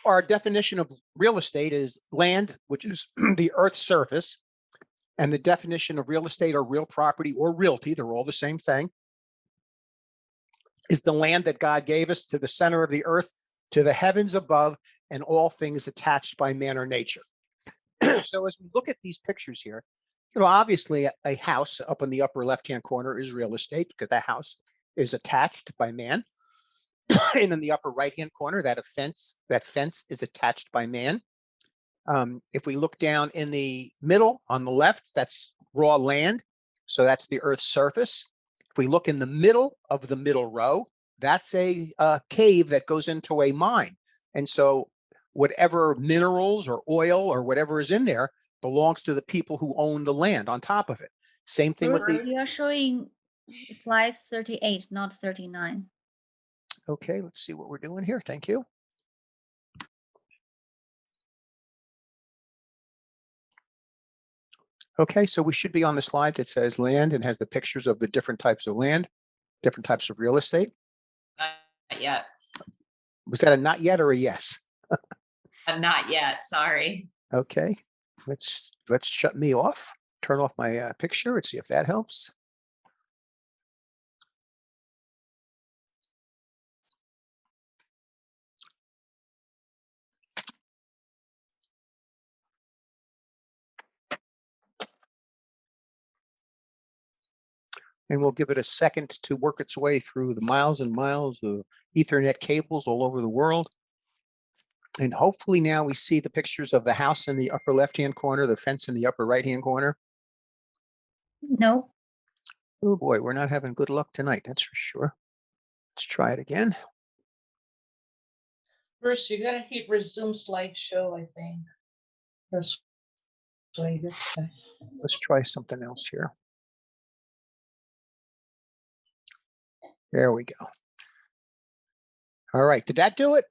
our definition of real estate is land, which is the earth's surface. And the definition of real estate or real property or realty, they're all the same thing, is the land that God gave us to the center of the earth, to the heavens above, and all things attached by man or nature. So as we look at these pictures here, obviously a house up in the upper left-hand corner is real estate because the house is attached by man. And in the upper right-hand corner, that fence is attached by man. If we look down in the middle on the left, that's raw land. So that's the earth's surface. If we look in the middle of the middle row, that's a cave that goes into a mine. And so whatever minerals or oil or whatever is in there belongs to the people who own the land on top of it. Same thing with the... You're showing slide 38, not 39. Okay, let's see what we're doing here. Thank you. Okay, so we should be on the slide that says land and has the pictures of the different types of land, different types of real estate. Not yet. Was that a not yet or a yes? Not yet, sorry. Okay, let's shut me off, turn off my picture and see if that helps. And we'll give it a second to work its way through the miles and miles of Ethernet cables all over the world. And hopefully now we see the pictures of the house in the upper left-hand corner, the fence in the upper right-hand corner. No. Oh boy, we're not having good luck tonight, that's for sure. Let's try it again. Bruce, you gotta hit resume slideshow, I think. That's way this time. Let's try something else here. There we go. All right, did that do it?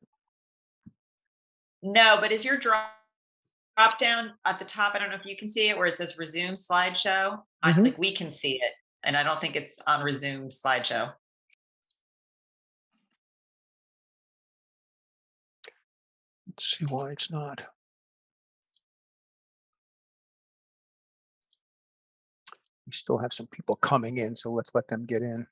No, but is your drop down at the top? I don't know if you can see it where it says resume slideshow. Like we can see it, and I don't think it's on resume slideshow. Let's see why it's not. We still have some people coming in, so let's let them get in.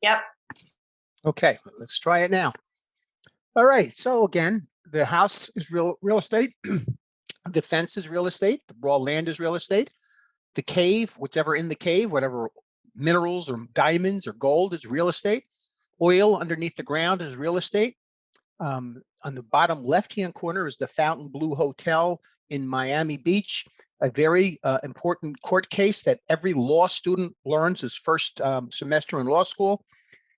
Yep. Okay, let's try it now. All right, so again, the house is real estate. The fence is real estate. The raw land is real estate. The cave, whatever in the cave, whatever minerals or diamonds or gold is real estate. Oil underneath the ground is real estate. On the bottom left-hand corner is the Fontainebleau Hotel in Miami Beach, a very important court case that every law student learns his first semester in law school.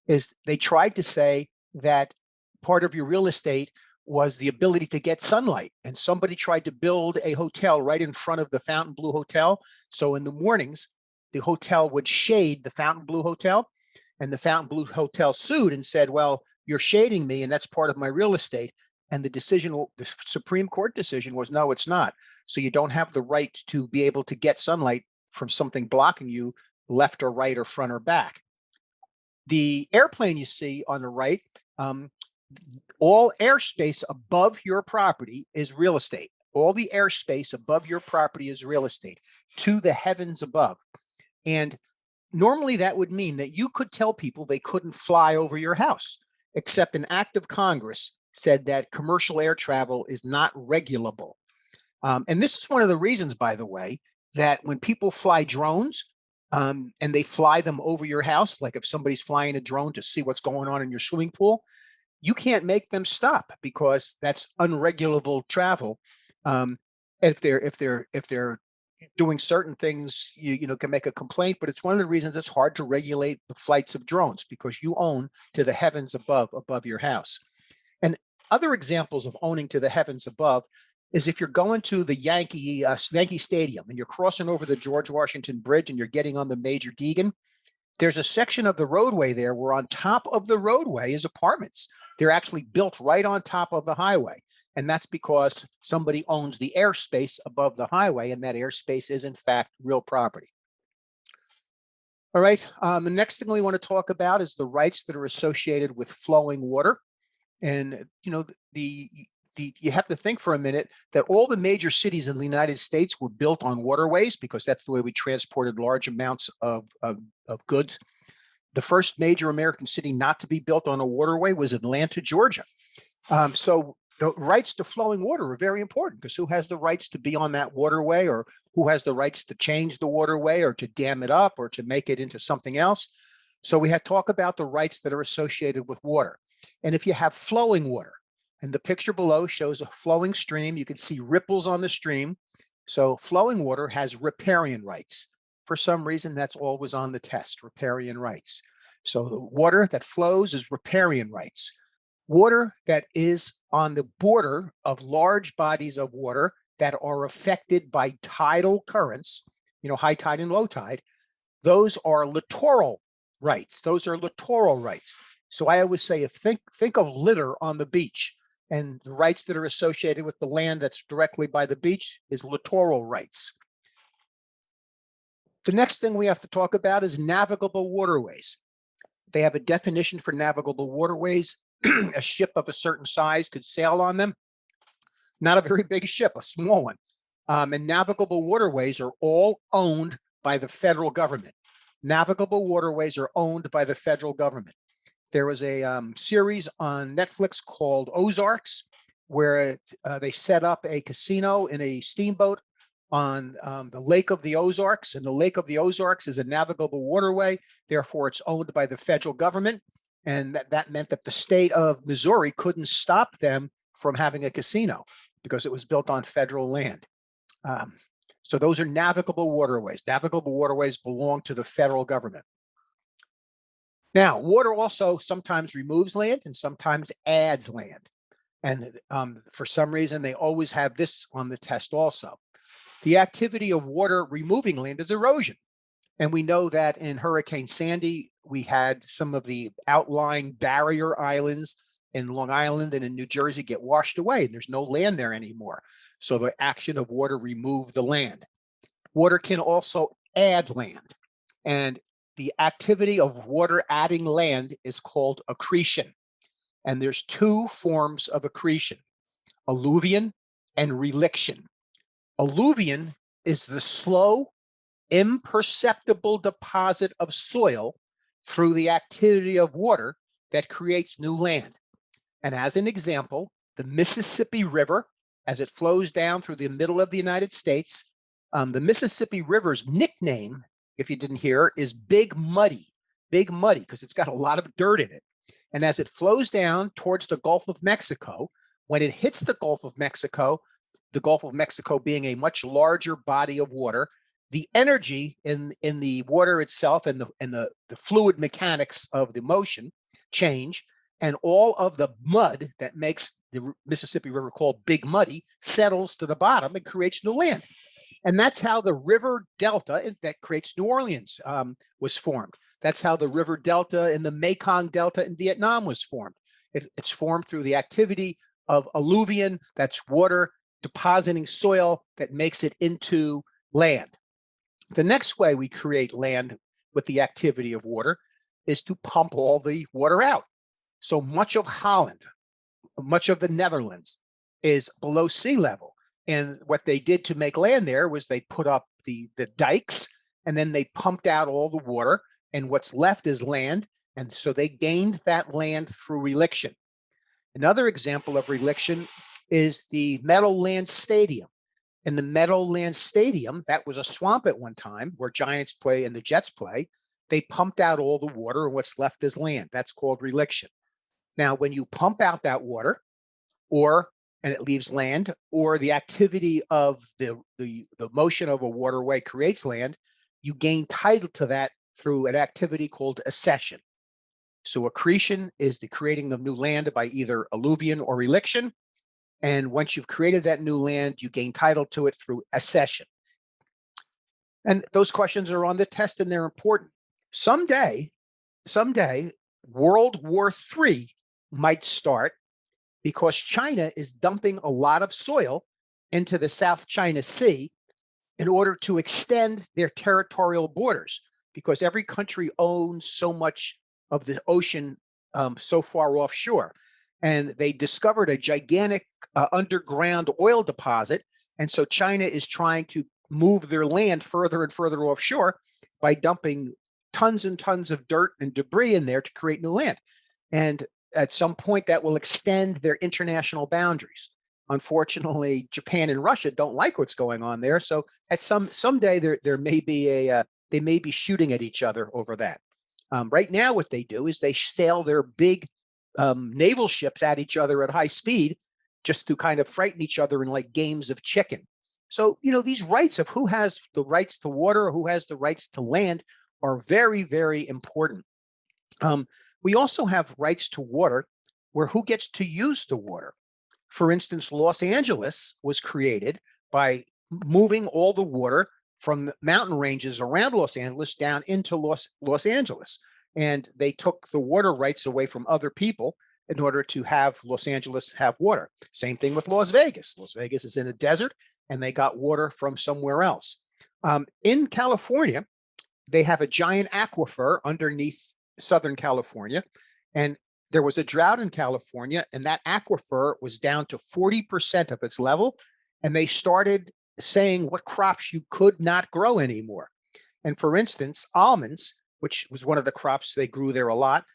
Is they tried to say that part of your real estate was the ability to get sunlight. And somebody tried to build a hotel right in front of the Fontainebleau Hotel. So in the mornings, the hotel would shade the Fontainebleau Hotel, and the Fontainebleau Hotel sued and said, well, you're shading me and that's part of my real estate. And the Supreme Court decision was, no, it's not. So you don't have the right to be able to get sunlight from something blocking you left or right or front or back. The airplane you see on the right, all airspace above your property is real estate. All the airspace above your property is real estate to the heavens above. And normally that would mean that you could tell people they couldn't fly over your house, except an act of Congress said that commercial air travel is not regulable. And this is one of the reasons, by the way, that when people fly drones, and they fly them over your house, like if somebody's flying a drone to see what's going on in your swimming pool, you can't make them stop because that's unregulable travel. If they're doing certain things, you can make a complaint, but it's one of the reasons it's hard to regulate the flights of drones because you own to the heavens above your house. And other examples of owning to the heavens above is if you're going to the Yankee Stadium and you're crossing over the George Washington Bridge and you're getting on the Major Deegan, there's a section of the roadway there where on top of the roadway is apartments. They're actually built right on top of the highway. And that's because somebody owns the airspace above the highway, and that airspace is in fact real property. All right, the next thing we want to talk about is the rights that are associated with flowing water. And, you know, you have to think for a minute that all the major cities in the United States were built on waterways because that's the way we transported large amounts of goods. The first major American city not to be built on a waterway was Atlanta, Georgia. So the rights to flowing water are very important because who has the rights to be on that waterway, or who has the rights to change the waterway or to dam it up or to make it into something else? So we have to talk about the rights that are associated with water. And if you have flowing water, and the picture below shows a flowing stream, you can see ripples on the stream. So flowing water has riparian rights. For some reason, that's always on the test, riparian rights. So the water that flows is riparian rights. Water that is on the border of large bodies of water that are affected by tidal currents, you know, high tide and low tide, those are littoral rights. Those are littoral rights. So I always say, think of litter on the beach, and the rights that are associated with the land that's directly by the beach is littoral rights. The next thing we have to talk about is navigable waterways. They have a definition for navigable waterways. A ship of a certain size could sail on them. Not a very big ship, a small one. And navigable waterways are all owned by the federal government. Navigable waterways are owned by the federal government. There was a series on Netflix called Ozarks, where they set up a casino in a steamboat on the Lake of the Ozarks, and the Lake of the Ozarks is a navigable waterway. Therefore, it's owned by the federal government, and that meant that the state of Missouri couldn't stop them from having a casino because it was built on federal land. So those are navigable waterways. Navigable waterways belong to the federal government. Now, water also sometimes removes land and sometimes adds land. And for some reason, they always have this on the test also. The activity of water removing land is erosion. And we know that in Hurricane Sandy, we had some of the outlying barrier islands in Long Island and in New Jersey get washed away, and there's no land there anymore. So the action of water removed the land. Water can also add land. And the activity of water adding land is called accretion. And there's two forms of accretion, alluvion and reliction. Alluvion is the slow, imperceptible deposit of soil through the activity of water that creates new land. And as an example, the Mississippi River, as it flows down through the middle of the United States, the Mississippi River's nickname, if you didn't hear, is Big Muddy, because it's got a lot of dirt in it. And as it flows down towards the Gulf of Mexico, when it hits the Gulf of Mexico being a much larger body of water, the energy in the water itself and the fluid mechanics of the motion change, and all of the mud that makes the Mississippi River called Big Muddy settles to the bottom and creates new land. And that's how the river delta that creates New Orleans was formed. That's how the river delta in the Mekong Delta in Vietnam was formed. It's formed through the activity of alluvion, that's water depositing soil that makes it into land. The next way we create land with the activity of water is to pump all the water out. So much of Holland, much of the Netherlands is below sea level. And what they did to make land there was they put up the dikes, and then they pumped out all the water, and what's left is land. And so they gained that land through reliction. Another example of reliction is the Meadowlands Stadium. In the Meadowlands Stadium, that was a swamp at one time where Giants play and the Jets play. They pumped out all the water, and what's left is land. That's called reliction. Now, when you pump out that water, and it leaves land, or the activity of the motion of a waterway creates land, you gain title to that through an activity called accession. So accretion is the creating of new land by either alluvion or reliction, And once you've created that new land, you gain title to it through accession. And those questions are on the test and they're important. Someday, World War III might start because China is dumping a lot of soil into the South China Sea in order to extend their territorial borders, because every country owns so much of the ocean so far offshore. And they discovered a gigantic underground oil deposit. And so China is trying to move their land further and further offshore by dumping tons and tons of dirt and debris in there to create new land. And at some point that will extend their international boundaries. Unfortunately, Japan and Russia don't like what's going on there. So at someday there may be they may be shooting at each other over that. Right now, what they do is they sail their big naval ships at each other at high speed just to kind of frighten each other in like games of chicken. So, these rights of who has the rights to water, or who has the rights to land are very, very important. We also have rights to water where who gets to use the water. For instance, Los Angeles was created by moving all the water from the mountain ranges around Los Angeles down into Los Angeles. And they took the water rights away from other people in order to have Los Angeles have water. Same thing with Las Vegas. Las Vegas is in a desert and they got water from somewhere else. In California, they have a giant aquifer underneath Southern California. And there was a drought in California and that aquifer was down to 40% of its level. And they started saying what crops you could not grow anymore. And for instance, almonds, which was one of the crops they grew there a lot,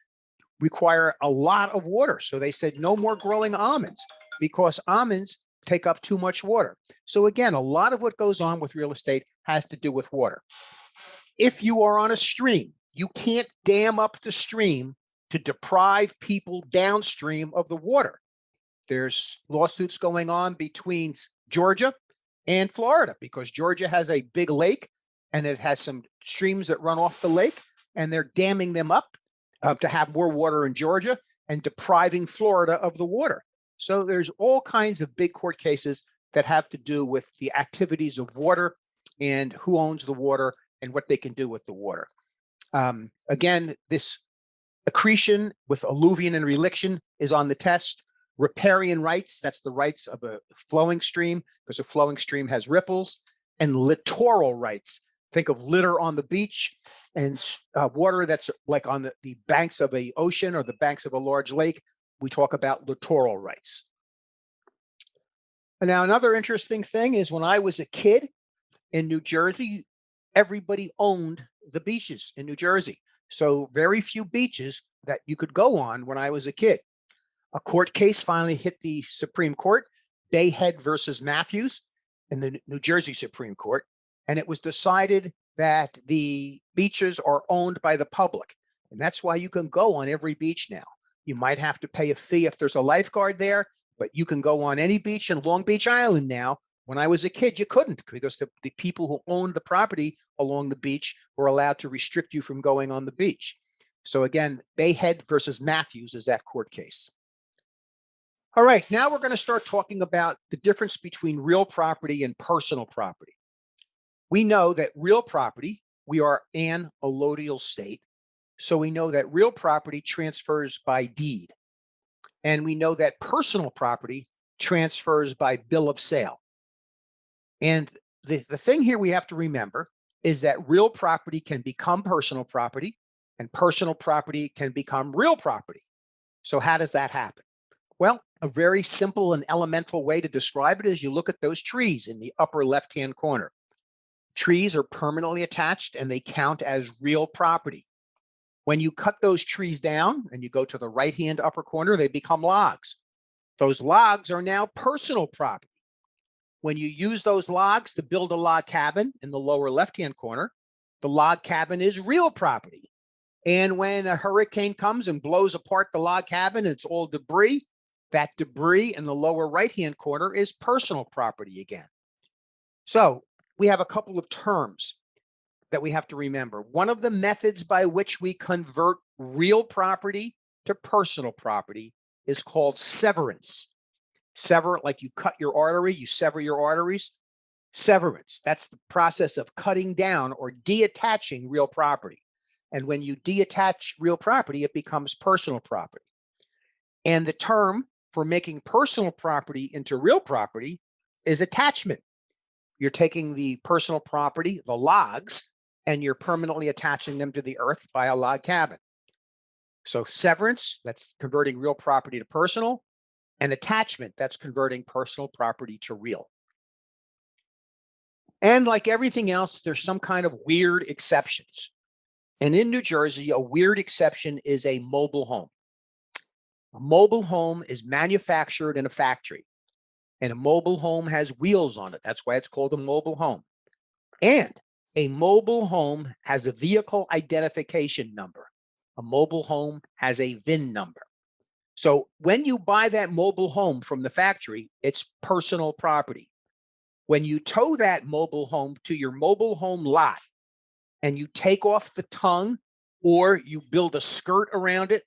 require a lot of water. So they said no more growing almonds because almonds take up too much water. So again, a lot of what goes on with real estate has to do with water. If you are on a stream, you can't dam up the stream to deprive people downstream of the water. There's lawsuits going on between Georgia and Florida because Georgia has a big lake and it has some streams that run off the lake and they're damming them up to have more water in Georgia and depriving Florida of the water. So there's all kinds of big court cases that have to do with the activities of water and who owns the water and what they can do with the water. Again, this accretion with alluvion and reliction is on the test. Riparian rights, that's the rights of a flowing stream because a flowing stream has ripples. And littoral rights, think of litter on the beach and water that's like on the banks of an ocean or the banks of a large lake. We talk about littoral rights. And now another interesting thing is when I was a kid in New Jersey, everybody owned the beaches in New Jersey. So very few beaches that you could go on when I was a kid. A court case finally hit the Supreme Court, Bayhead versus Matthews in the New Jersey Supreme Court. And it was decided that the beaches are owned by the public. And that's why you can go on every beach now. You might have to pay a fee if there's a lifeguard there, but you can go on any beach in Long Beach Island now. When I was a kid, you couldn't because the people who owned the property along the beach were allowed to restrict you from going on the beach. So again, Bayhead versus Matthews is that court case. All right, now we're going to start talking about the difference between real property and personal property. We know that real property, we are an allodial state. So we know that real property transfers by deed. And we know that personal property transfers by bill of sale. And the thing here we have to remember is that real property can become personal property and personal property can become real property. So how does that happen? Well, a very simple and elemental way to describe it is you look at those trees in the upper left-hand corner. Trees are permanently attached and they count as real property. When you cut those trees down and you go to the right-hand upper corner, they become logs. Those logs are now personal property. When you use those logs to build a log cabin in the lower left-hand corner, the log cabin is real property. And when a hurricane comes and blows apart the log cabin, it's all debris. That debris in the lower right-hand corner is personal property again. So we have a couple of terms that we have to remember. One of the methods by which we convert real property to personal property is called severance. Sever, like you cut your artery, you sever your arteries. Severance, that's the process of cutting down or deattaching real property. And when you deattach real property, it becomes personal property. And the term for making personal property into real property is attachment. You're taking the personal property, the logs, and you're permanently attaching them to the earth by a log cabin. So severance, that's converting real property to personal, and attachment, that's converting personal property to real. And like everything else, there's some kind of weird exceptions. And in New Jersey, a weird exception is a mobile home. A mobile home is manufactured in a factory, and a mobile home has wheels on it. That's why it's called a mobile home. And a mobile home has a vehicle identification number. A mobile home has a VIN number. So when you buy that mobile home from the factory, it's personal property. When you tow that mobile home to your mobile home lot and you take off the tongue, or you build a skirt around it,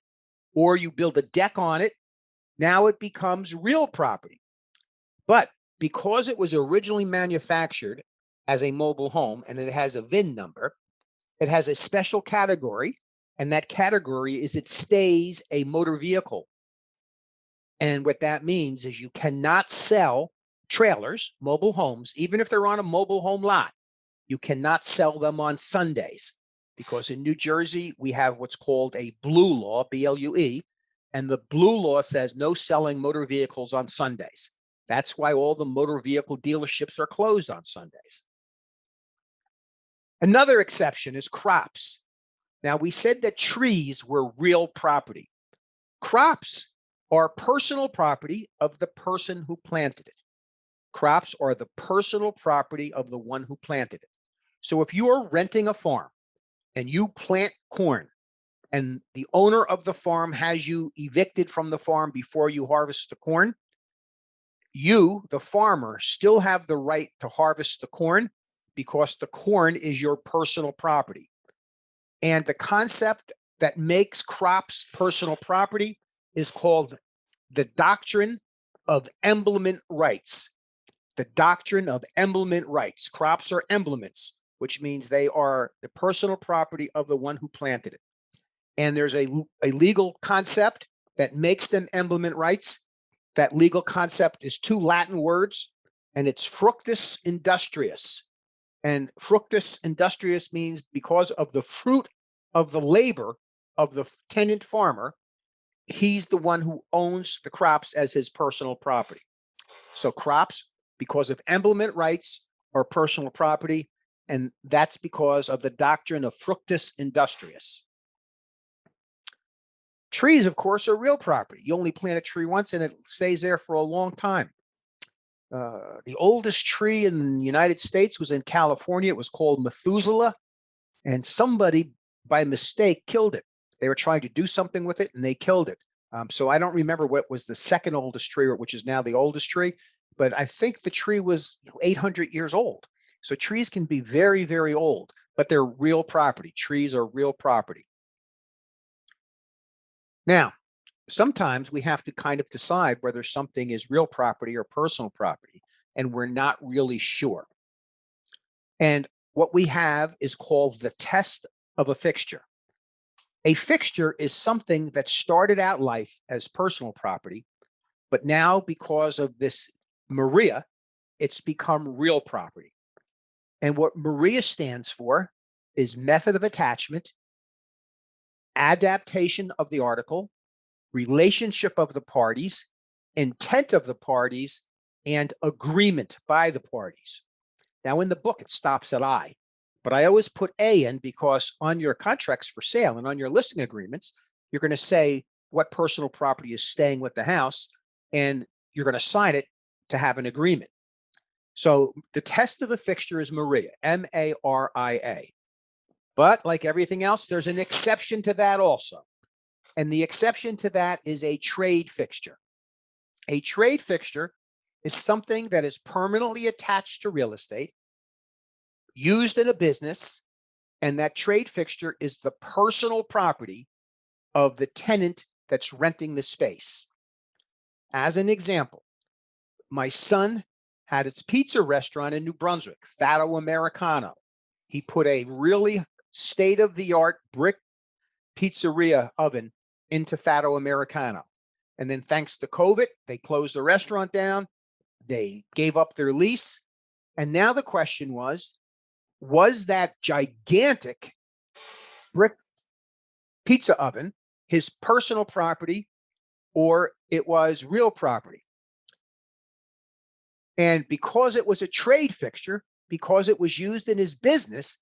or you build a deck on it, now it becomes real property. But because it was originally manufactured as a mobile home and it has a VIN number, it has a special category, and that category is it stays a motor vehicle. And what that means is you cannot sell trailers, mobile homes, even if they're on a mobile home lot. You cannot sell them on Sundays, because in New Jersey, we have what's called a blue law, B-L-U-E, and the blue law says no selling motor vehicles on Sundays. That's why all the motor vehicle dealerships are closed on Sundays. Another exception is crops. Now, we said that trees were real property. Crops are personal property of the person who planted it. Crops are the personal property of the one who planted it. So if you are renting a farm and you plant corn and the owner of the farm has you evicted from the farm before you harvest the corn, you, the farmer, still have the right to harvest the corn because the corn is your personal property. And the concept that makes crops personal property is called the doctrine of emblement rights. The doctrine of emblement rights. Crops are emblements, which means they are the personal property of the one who planted it. And there's a legal concept that makes them emblement rights. That legal concept is two Latin words, and it's fructus industrius. And fructus industrius means because of the fruit of the labor of the tenant farmer, he's the one who owns the crops as his personal property. So crops, because of emblement rights, are personal property, and that's because of the doctrine of fructus industrius. Trees, of course, are real property. You only plant a tree once and it stays there for a long time. The oldest tree in the United States was in California. It was called Methuselah, and somebody by mistake killed it. They were trying to do something with it and they killed it. So I don't remember what was the second oldest tree, which is now the oldest tree, but I think the tree was 800 years old. So trees can be very, very old, but they're real property. Trees are real property. Now, sometimes we have to kind of decide whether something is real property or personal property, and we're not really sure. And what we have is called the test of a fixture. A fixture is something that started out life as personal property, but now because of this Maria, it's become real property. And what Maria stands for is method of attachment, adaptation of the article, relationship of the parties, intent of the parties, and agreement by the parties. Now, in the book, it stops at I, but I always put A in because on your contracts for sale and on your listing agreements, you're going to say what personal property is staying with the house, and you're going to sign it to have an agreement. So the test of the fixture is Maria, M-A-R-I-A. But like everything else, there's an exception to that also. And the exception to that is a trade fixture. A trade fixture is something that is permanently attached to real estate, used in a business, and that trade fixture is the personal property of the tenant that's renting the space. As an example, my son had its pizza restaurant in New Brunswick, Fatto Americano. He put a really state-of-the-art brick pizzeria oven into Fatto Americano. And then thanks to COVID, they closed the restaurant down. They gave up their lease. And now the question was that gigantic brick pizza oven his personal property or it was real property? And because it was a trade fixture, because it was used in his business,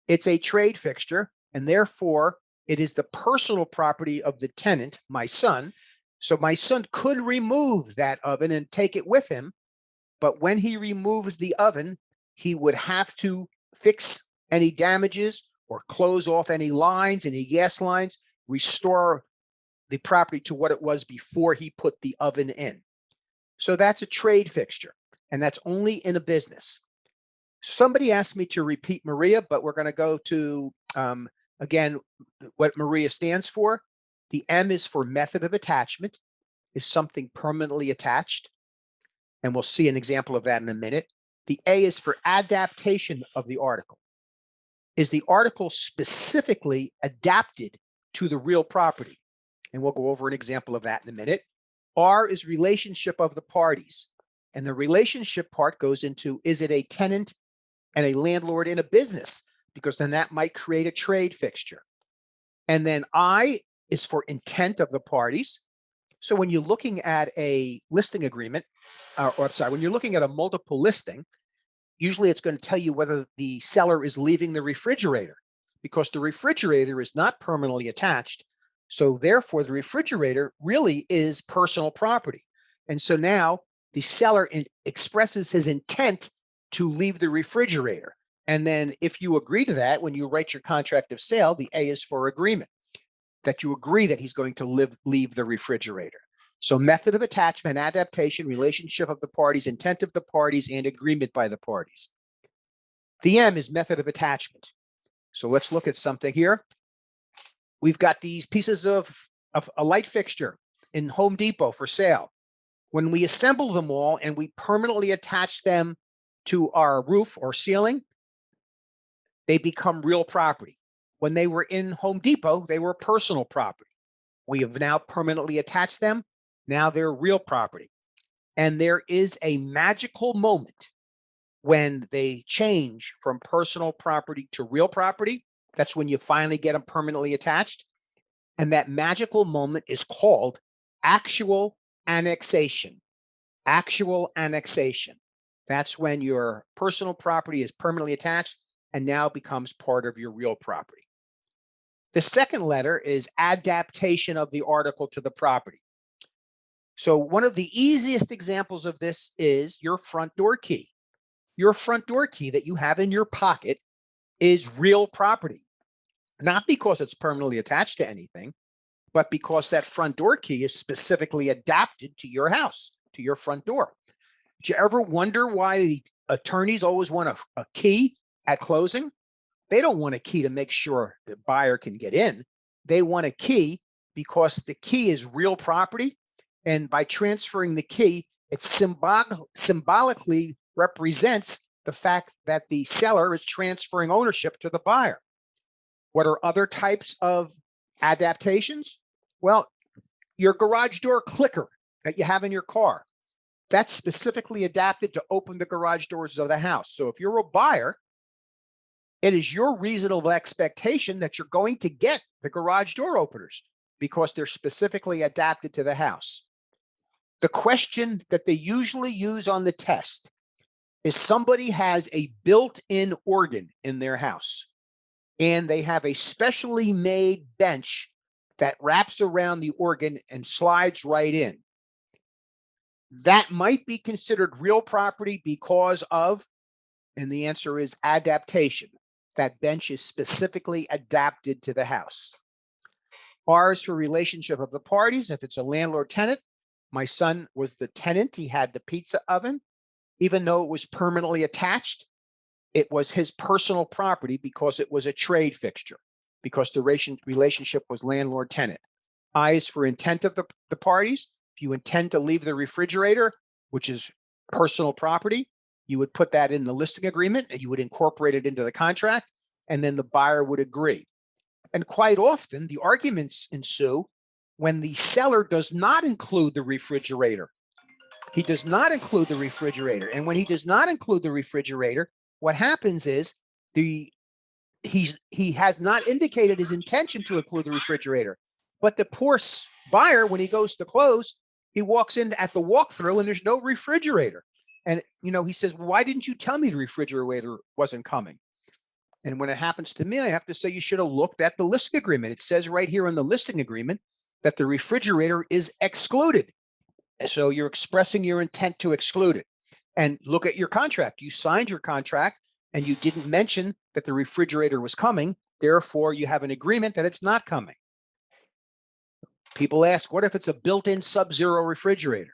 it's a trade fixture, and therefore it is the personal property of the tenant, my son. So my son could remove that oven and take it with him. But when he removed the oven, he would have to fix any damages or close off any lines, any gas lines, restore the property to what it was before he put the oven in. So that's a trade fixture, and that's only in a business. Somebody asked me to repeat Maria, but we're going to go to, again, what Maria stands for. The M is for method of attachment, is something permanently attached. And we'll see an example of that in a minute. The A is for adaptation of the article. Is the article specifically adapted to the real property? And we'll go over an example of that in a minute. R is relationship of the parties. And the relationship part goes into, is it a tenant and a landlord in a business? Because then that might create a trade fixture. And then I is for intent of the parties. So when you're looking at a listing agreement, when you're looking at a multiple listing, usually it's going to tell you whether the seller is leaving the refrigerator, because the refrigerator is not permanently attached. So therefore, the refrigerator really is personal property. And so now the seller expresses his intent to leave the refrigerator. And then if you agree to that, when you write your contract of sale, the A is for agreement, that you agree that he's going to leave the refrigerator. So method of attachment, adaptation, relationship of the parties, intent of the parties, and agreement by the parties. The M is method of attachment. So let's look at something here. We've got these pieces of a light fixture in Home Depot for sale. When we assemble them all and we permanently attach them to our roof or ceiling, they become real property. When they were in Home Depot, they were personal property. We have now permanently attached them. Now they're real property. And there is a magical moment when they change from personal property to real property. That's when you finally get them permanently attached. And that magical moment is called actual annexation. Actual annexation. That's when your personal property is permanently attached and now becomes part of your real property. The second letter is adaptation of the article to the property. So one of the easiest examples of this is your front door key. Your front door key that you have in your pocket is real property, not because it's permanently attached to anything, but because that front door key is specifically adapted to your house, to your front door. Did you ever wonder why the attorneys always want a key at closing? They don't want a key to make sure the buyer can get in. They want a key because the key is real property. And by transferring the key, it symbolically represents the fact that the seller is transferring ownership to the buyer. What are other types of adaptations? Well, your garage door clicker that you have in your car, that's specifically adapted to open the garage doors of the house. So if you're a buyer, it is your reasonable expectation that you're going to get the garage door openers because they're specifically adapted to the house. The question that they usually use on the test is somebody has a built-in organ in their house, and they have a specially made bench that wraps around the organ and slides right in. That might be considered real property because of, and the answer is adaptation. That bench is specifically adapted to the house. R is for relationship of the parties. If it's a landlord-tenant, my son was the tenant. He had the pizza oven. Even though it was permanently attached, it was his personal property because it was a trade fixture, because the relationship was landlord-tenant. I is for intent of the parties. If you intend to leave the refrigerator, which is personal property, you would put that in the listing agreement and you would incorporate it into the contract, and then the buyer would agree. And quite often the arguments ensue when the seller does not include the refrigerator. He does not include the refrigerator. And when he does not include the refrigerator, what happens is he has not indicated his intention to include the refrigerator. But the poor buyer, when he goes to close, he walks in at the walkthrough and there's no refrigerator. And, he says, well, why didn't you tell me the refrigerator wasn't coming? And when it happens to me, I have to say, you should have looked at the listing agreement. It says right here in the listing agreement that the refrigerator is excluded. So you're expressing your intent to exclude it. And look at your contract. You signed your contract and you didn't mention that the refrigerator was coming. Therefore, you have an agreement that it's not coming. People ask, what if it's a built-in sub-zero refrigerator?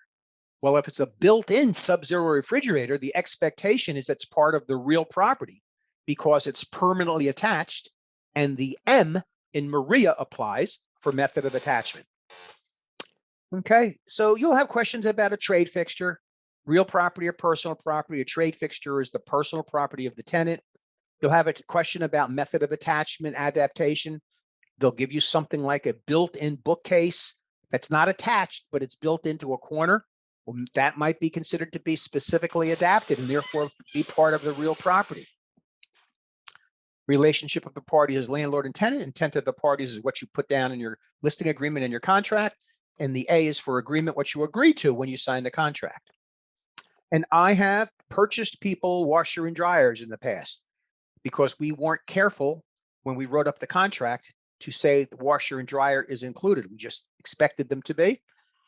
Well, if it's a built-in sub-zero refrigerator, the expectation is it's part of the real property because it's permanently attached, and the M in Maria applies for method of attachment. Okay, so you'll have questions about a trade fixture, real property or personal property. A trade fixture is the personal property of the tenant. You'll have a question about method of attachment, adaptation. They'll give you something like a built-in bookcase that's not attached, but it's built into a corner. Well, that might be considered to be specifically adapted and therefore be part of the real property. Relationship of the parties is landlord and tenant. Intent of the parties is what you put down in your listing agreement and your contract. And the A is for agreement, what you agree to when you sign the contract. And I have purchased people washer and dryers in the past because we weren't careful when we wrote up the contract to say the washer and dryer is included. We just expected them to be.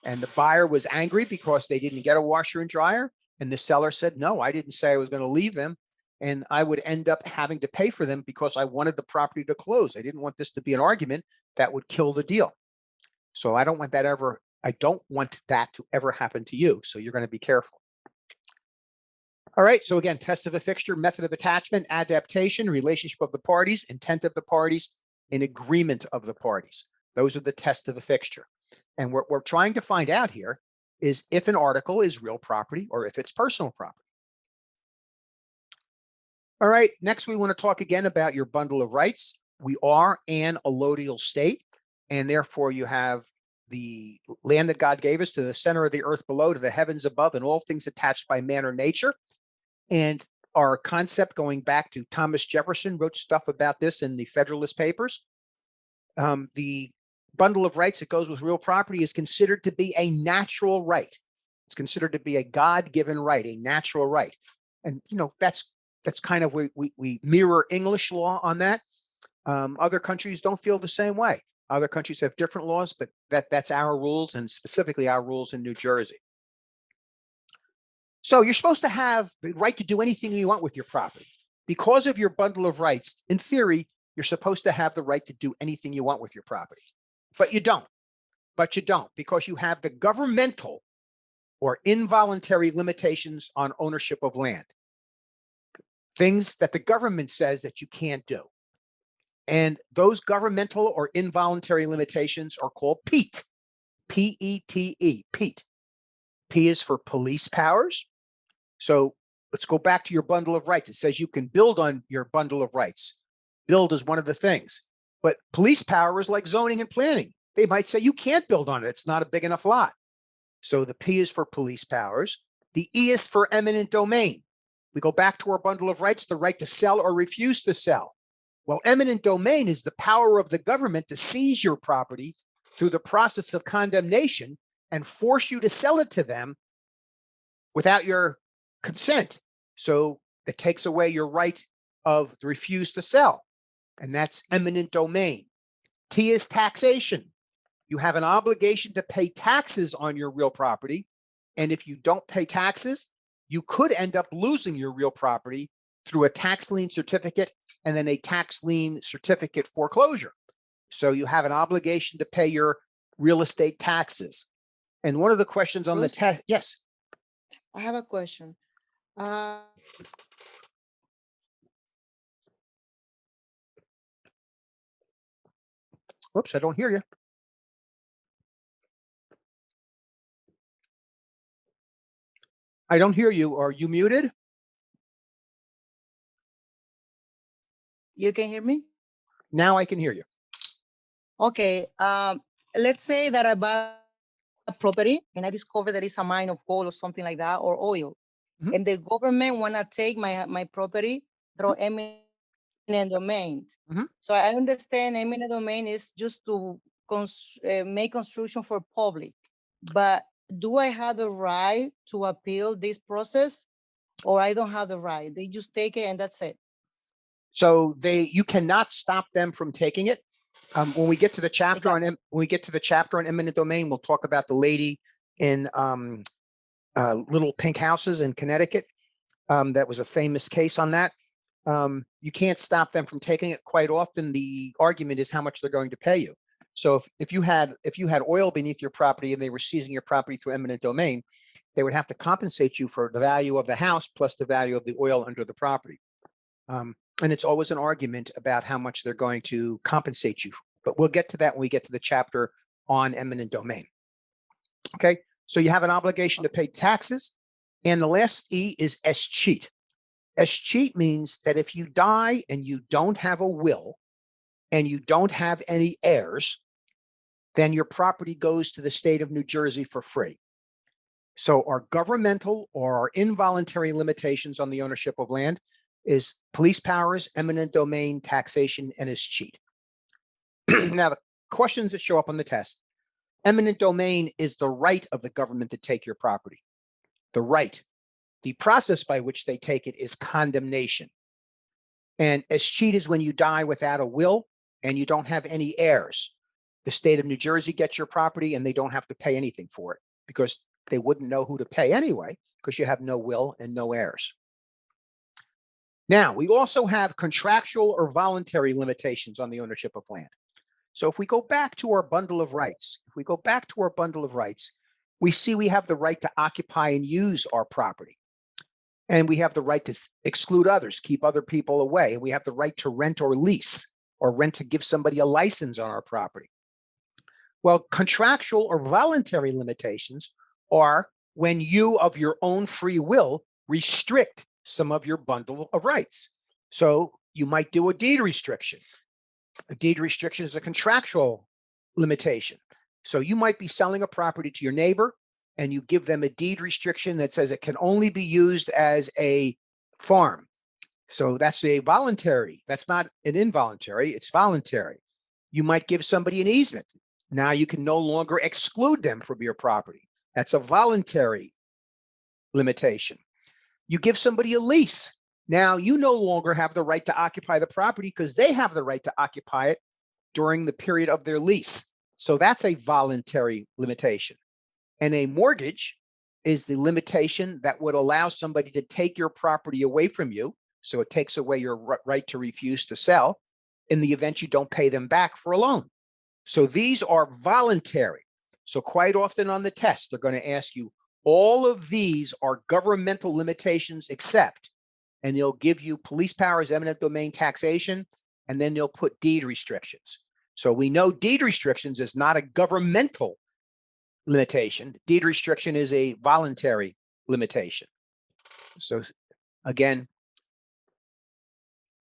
And the buyer was angry because they didn't get a washer and dryer. And the seller said, no, I didn't say I was going to leave them. And I would end up having to pay for them because I wanted the property to close. I didn't want this to be an argument that would kill the deal. So I don't want that to ever happen to you. So you're going to be careful. All right. So again, test of a fixture, method of attachment, adaptation, relationship of the parties, intent of the parties, and agreement of the parties. Those are the tests of a fixture. And what we're trying to find out here is if an article is real property or if it's personal property. All right. Next, we want to talk again about your bundle of rights. We are an allodial state, and therefore you have the land that God gave us to the center of the earth below, to the heavens above, and all things attached by man or nature. And our concept going back to Thomas Jefferson wrote stuff about this in the Federalist Papers. The bundle of rights that goes with real property is considered to be a natural right. It's considered to be a God-given right, a natural right. And, that's kind of, we mirror English law on that. Other countries don't feel the same way. Other countries have different laws, but that's our rules, and specifically our rules in New Jersey. So you're supposed to have the right to do anything you want with your property. Because of your bundle of rights, in theory, you're supposed to have the right to do anything you want with your property. But you don't. Because you have the governmental or involuntary limitations on ownership of land. Things that the government says that you can't do. And those governmental or involuntary limitations are called PETE, P-E-T-E, PETE. P is for police powers. So let's go back to your bundle of rights. It says you can build on your bundle of rights. Build is one of the things. But police power is like zoning and planning. They might say you can't build on it. It's not a big enough lot. So the P is for police powers. The E is for eminent domain. We go back to our bundle of rights, the right to sell or refuse to sell. Well, eminent domain is the power of the government to seize your property through the process of condemnation and force you to sell it to them without your consent. So it takes away your right of the refuse to sell. And that's eminent domain. T is taxation. You have an obligation to pay taxes on your real property. And if you don't pay taxes, you could end up losing your real property through a tax lien certificate and then a tax lien certificate foreclosure. So you have an obligation to pay your real estate taxes. And one of the questions on the test, yes. I have a question. Whoops, I don't hear you. I don't hear you. Are you muted? You can hear me? Now I can hear you. Okay, let's say that I buy a property and I discover there is a mine of gold or something like that, or oil. Mhm. And the government wanna take my property through eminent domain. Mhm. So I understand eminent domain is just to make construction for public. But do I have the right to appeal this process? Or I don't have the right? They just take it and that's it. So you cannot stop them from taking it. When we get to the chapter on, when we get to the chapter on eminent domain, we'll talk about the lady in Little Pink Houses in Connecticut. That was a famous case on that. You can't stop them from taking it. Quite often, the argument is how much they're going to pay you. So if you had oil beneath your property and they were seizing your property through eminent domain, they would have to compensate you for the value of the house plus the value of the oil under the property. And it's always an argument about how much they're going to compensate you. But we'll get to that when we get to the chapter on eminent domain. Okay, so you have an obligation to pay taxes. And the last E is escheat. Escheat means that if you die and you don't have a will and you don't have any heirs, then your property goes to the state of New Jersey for free. So our governmental or our involuntary limitations on the ownership of land is police powers, eminent domain, taxation, and escheat. Now, the questions that show up on the test. Eminent domain is the right of the government to take your property. The right. The process by which they take it is condemnation. And escheat is when you die without a will and you don't have any heirs. The state of New Jersey gets your property and they don't have to pay anything for it because they wouldn't know who to pay anyway because you have no will and no heirs. Now, we also have contractual or voluntary limitations on the ownership of land. So if we go back to our bundle of rights, we see we have the right to occupy and use our property. And we have the right to exclude others, keep other people away. And we have the right to rent or lease, or rent to give somebody a license on our property. Well, contractual or voluntary limitations are when you, of your own free will, restrict some of your bundle of rights. So you might do a deed restriction. A deed restriction is a contractual limitation. So you might be selling a property to your neighbor and you give them a deed restriction that says it can only be used as a farm. So that's a voluntary. That's not an involuntary, it's voluntary. You might give somebody an easement. Now you can no longer exclude them from your property. That's a voluntary limitation. You give somebody a lease. Now you no longer have the right to occupy the property because they have the right to occupy it during the period of their lease. So that's a voluntary limitation. And a mortgage is the limitation that would allow somebody to take your property away from you. So it takes away your right to refuse to sell in the event you don't pay them back for a loan. So these are voluntary. So quite often on the test, they're going to ask you, all of these are governmental limitations except, and they'll give you police powers, eminent domain, taxation, and then they'll put deed restrictions. So we know deed restrictions is not a governmental limitation. Deed restriction is a voluntary limitation. So again,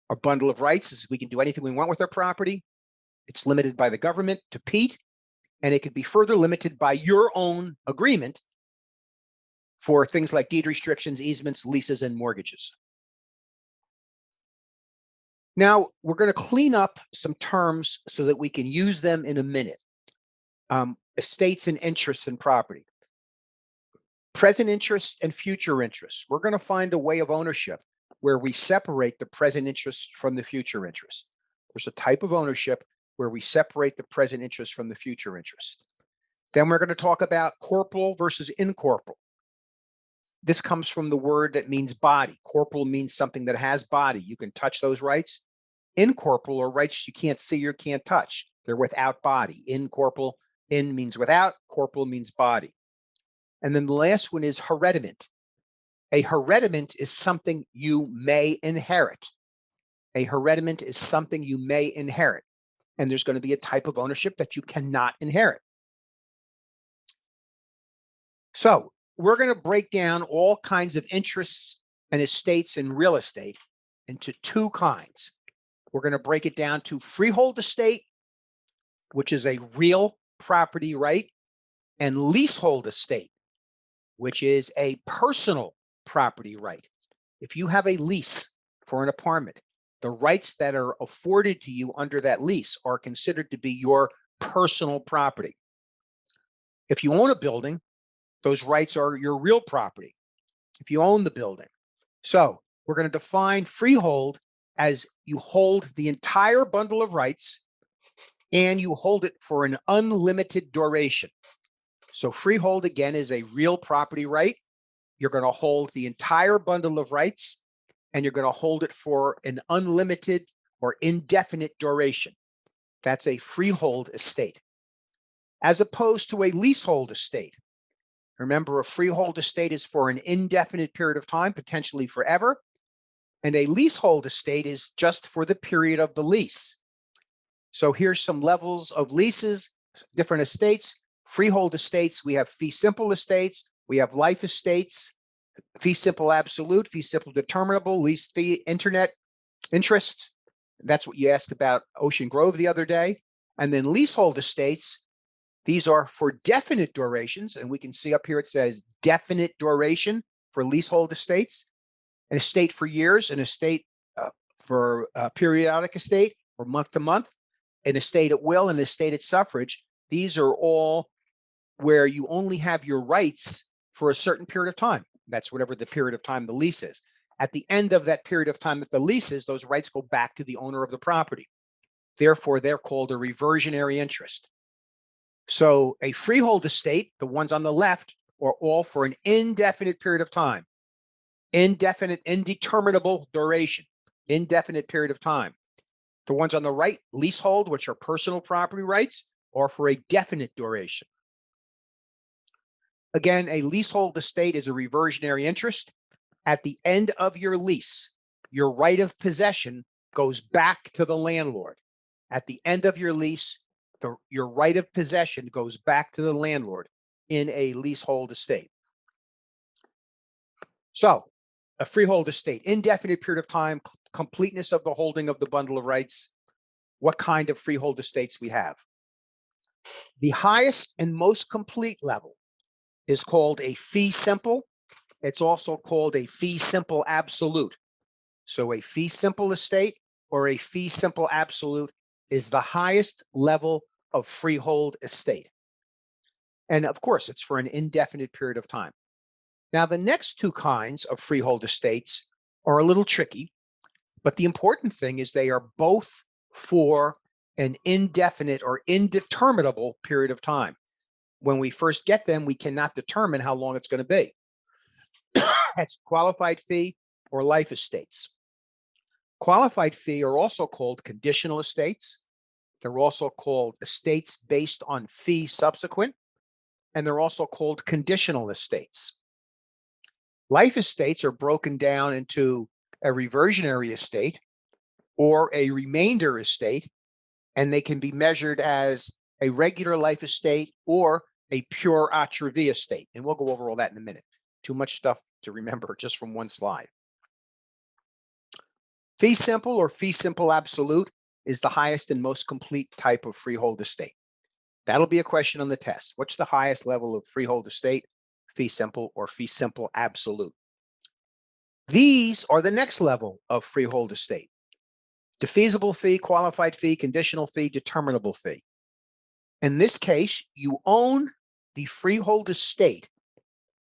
our bundle of rights is we can do anything we want with our property. It's limited by the government to Pete, and it could be further limited by your own agreement for things like deed restrictions, easements, leases, and mortgages. Now, we're going to clean up some terms so that we can use them in a minute. Estates and interests in property. Present interests and future interests. We're going to find a way of ownership where we separate the present interest from the future interest. There's a type of ownership where we separate the present interest from the future interest. Then we're going to talk about corporal versus incorporal. This comes from the word that means body. Corporal means something that has body. You can touch those rights. Incorporal are rights you can't see or can't touch. They're without body. Incorporal, in means without, corporal means body. And then the last one is hereditament. A hereditament is something you may inherit. A hereditament is something you may inherit. And there's going to be a type of ownership that you cannot inherit. So we're going to break down all kinds of interests and estates in real estate into two kinds. We're going to break it down to freehold estate, which is a real property right, and leasehold estate, which is a personal property right. If you have a lease for an apartment, the rights that are afforded to you under that lease are considered to be your personal property. If you own a building, those rights are your real property if you own the building. So we're going to define freehold as you hold the entire bundle of rights and you hold it for an unlimited duration. So freehold, again, is a real property right. You're going to hold the entire bundle of rights and you're going to hold it for an unlimited or indefinite duration. That's a freehold estate. As opposed to a leasehold estate. Remember, a freehold estate is for an indefinite period of time, potentially forever. And a leasehold estate is just for the period of the lease. So here's some levels of leases, different estates. Freehold estates, we have fee simple estates, we have life estates, fee simple absolute, fee simple determinable, lease fee interest. That's what you asked about Ocean Grove the other day. And then leasehold estates, these are for definite durations. And we can see up here it says definite duration for leasehold estates, an estate for years, an estate for a periodic estate or month to month, an estate at will, and an estate at suffrage. These are all where you only have your rights for a certain period of time. That's whatever the period of time the lease is. At the end of that period of time that the lease is, those rights go back to the owner of the property. Therefore, they're called a reversionary interest. So a freehold estate, the ones on the left, are all for an indefinite period of time. Indefinite, indeterminable duration, indefinite period of time. The ones on the right, leasehold, which are personal property rights, are for a definite duration. Again, a leasehold estate is a reversionary interest. At the end of your lease, your right of possession goes back to the landlord. At the end of your lease, your right of possession goes back to the landlord in a leasehold estate. So, a freehold estate, indefinite period of time, completeness of the holding of the bundle of rights. What kind of freehold estates we have? The highest and most complete level is called a fee simple. It's also called a fee simple absolute. So a fee simple estate or a fee simple absolute is the highest level of freehold estate. And of course, it's for an indefinite period of time. Now, the next two kinds of freehold estates are a little tricky, but the important thing is they are both for an indefinite or indeterminable period of time. When we first get them, we cannot determine how long it's going to be. That's qualified fee or life estates. Qualified fee are also called conditional estates. They're also called estates based on fee subsequent, and they're also called conditional estates. Life estates are broken down into a reversionary estate or a remainder estate, and they can be measured as a regular life estate or a pure attrivie estate. And we'll go over all that in a minute. Too much stuff to remember just from one slide. Fee simple or fee simple absolute is the highest and most complete type of freehold estate. That'll be a question on the test. What's the highest level of freehold estate? Fee simple or fee simple absolute. These are the next level of freehold estate. Defeasible fee, qualified fee, conditional fee, determinable fee. In this case, you own the freehold estate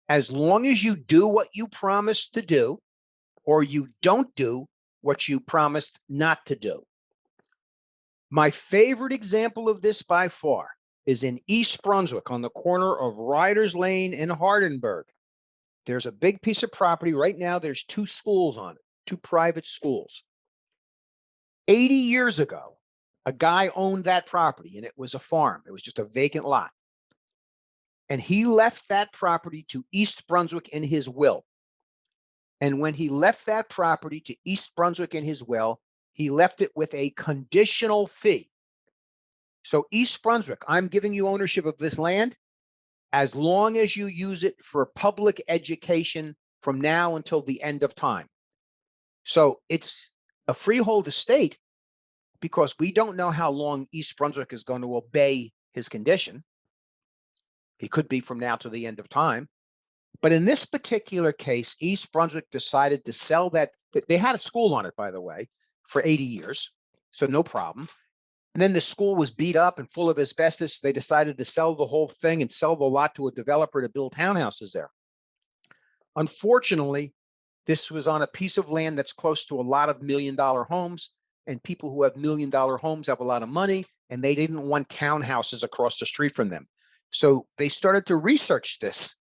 as long as you do what you promised to do, or you don't do what you promised not to do. My favorite example of this by far is in East Brunswick on the corner of Riders Lane and Hardenberg. There's a big piece of property right now. There's two schools on it, two private schools. 80 years ago, a guy owned that property and it was a farm. It was just a vacant lot. And he left that property to East Brunswick in his will. And when he left that property to East Brunswick in his will, he left it with a conditional fee. So East Brunswick, I'm giving you ownership of this land. as long as you use it for public education from now until the end of time. So it's a freehold estate because we don't know how long East Brunswick is going to obey his condition. It could be from now to the end of time. But in this particular case, East Brunswick decided to sell that. They had a school on it, by the way, for 80 years. So no problem. And then the school was beat up and full of asbestos. They decided to sell the whole thing and sell the lot to a developer to build townhouses there. Unfortunately, this was on a piece of land that's close to a lot of $1 million homes, and people who have $1 million homes have a lot of money, and they didn't want townhouses across the street from them. So they started to research this,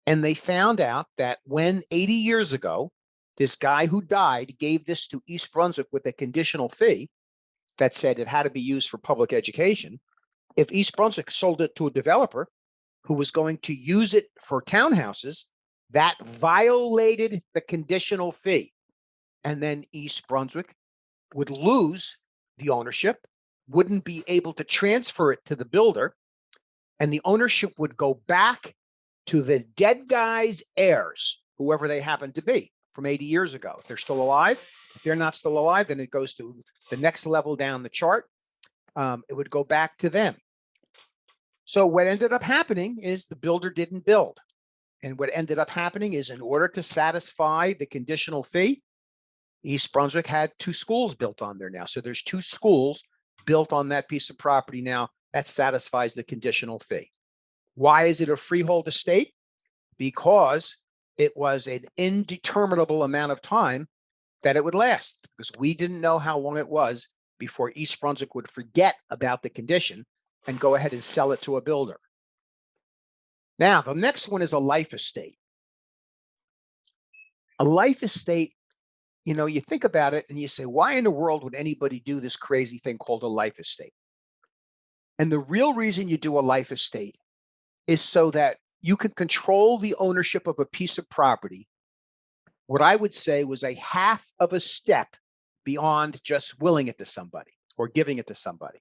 and they found out that when 80 years ago, this guy who died gave this to East Brunswick with a conditional fee that said it had to be used for public education. If East Brunswick sold it to a developer who was going to use it for townhouses, that violated the conditional fee. And then East Brunswick would lose the ownership, wouldn't be able to transfer it to the builder, and the ownership would go back to the dead guy's heirs, whoever they happen to be from 80 years ago. If they're still alive, if they're not still alive, then it goes to the next level down the chart. It would go back to them. So what ended up happening is the builder didn't build. And what ended up happening is in order to satisfy the conditional fee, East Brunswick had 2 schools built on there now. So there's 2 schools built on that piece of property now that satisfies the conditional fee. Why is it a freehold estate? Because it was an indeterminable amount of time that it would last, because we didn't know how long it was before East Brunswick would forget about the condition and go ahead and sell it to a builder. Now, the next one is a life estate. A life estate, you know, you think about it and you say, why in the world would anybody do this crazy thing called a life estate? And the real reason you do a life estate is so that you can control the ownership of a piece of property. What I would say was a half of a step beyond just willing it to somebody or giving it to somebody.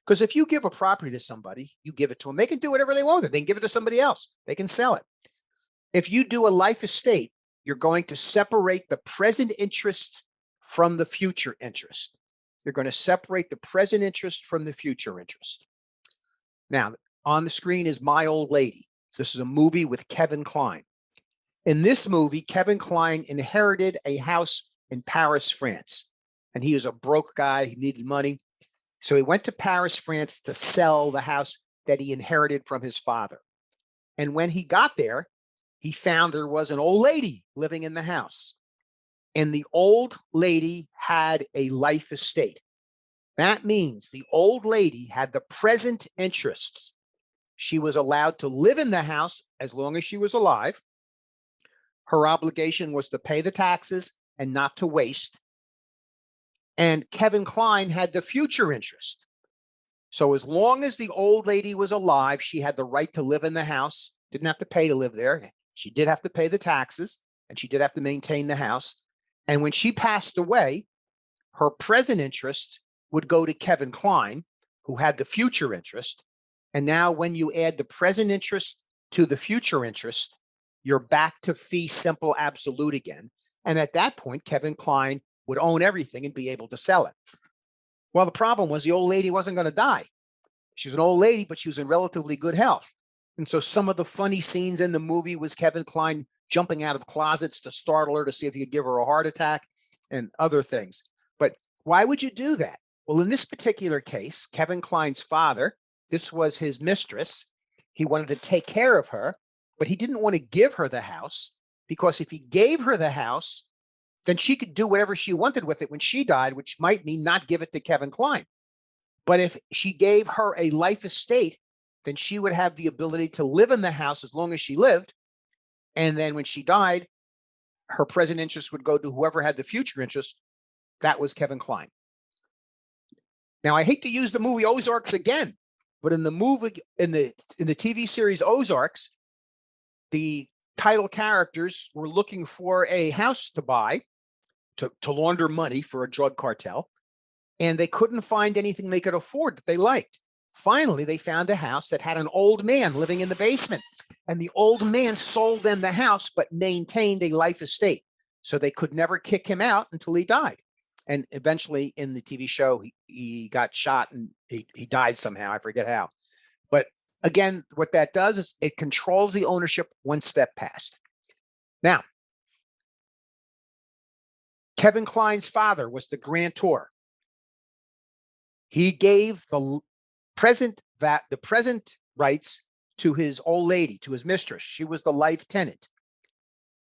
Because if you give a property to somebody, you give it to them, they can do whatever they want with it. They can give it to somebody else. They can sell it. If you do a life estate, you're going to separate the present interest from the future interest. You're going to separate the present interest from the future interest. Now, on the screen is My Old Lady. So this is a movie with Kevin Kline. In this movie, Kevin Kline inherited a house in Paris, France. And he was a broke guy. He needed money. So he went to Paris, France to sell the house that he inherited from his father. And when he got there, he found there was an old lady living in the house. And the old lady had a life estate. That means the old lady had the present interests. She was allowed to live in the house as long as she was alive. Her obligation was to pay the taxes and not to waste. And Kevin Kline had the future interest. So as long as the old lady was alive, she had the right to live in the house, didn't have to pay to live there. She did have to pay the taxes, and she did have to maintain the house. And when she passed away, her present interest would go to Kevin Kline, who had the future interest. And now when you add the present interest to the future interest, you're back to fee simple absolute again. And at that point, Kevin Kline would own everything and be able to sell it. Well, the problem was the old lady wasn't going to die. She was an old lady, but she was in relatively good health. And so some of the funny scenes in the movie was Kevin Kline jumping out of closets to startle her to see if he could give her a heart attack and other things. But why would you do that? Well, in this particular case, Kevin Kline's father, this was his mistress. He wanted to take care of her, but he didn't want to give her the house, because if he gave her the house, then she could do whatever she wanted with it when she died, which might mean not give it to Kevin Kline. But if she gave her a life estate, then she would have the ability to live in the house as long as she lived. And then when she died, her present interest would go to whoever had the future interest. That was Kevin Kline. Now, I hate to use the movie Ozarks again, but in the movie, in the TV series Ozarks, the title characters were looking for a house to buy to launder money for a drug cartel, and they couldn't find anything they could afford that they liked. finally, they found a house that had an old man living in the basement. And the old man sold them the house, but maintained a life estate. So they could never kick him out until he died. And eventually in the TV show, he got shot and he died somehow. I forget how. But again, what that does is it controls the ownership one step past. Now, Kevin Kline's father was the grantor. He gave the present rights to his old lady, to his mistress. She was the life tenant.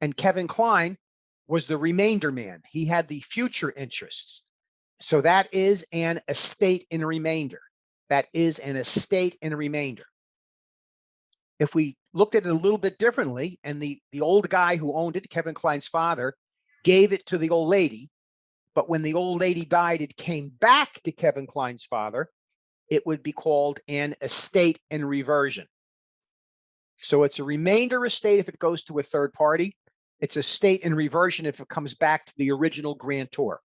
And Kevin Kline was the remainder man. He had the future interests. So that is an estate in remainder. That is an estate in remainder. If we looked at it a little bit differently, and the old guy who owned it, Kevin Kline's father, gave it to the old lady, but when the old lady died, it came back to Kevin Kline's father, it would be called an estate in reversion. So it's a remainder estate if it goes to a third party. It's a estate in reversion if it comes back to the original grantor.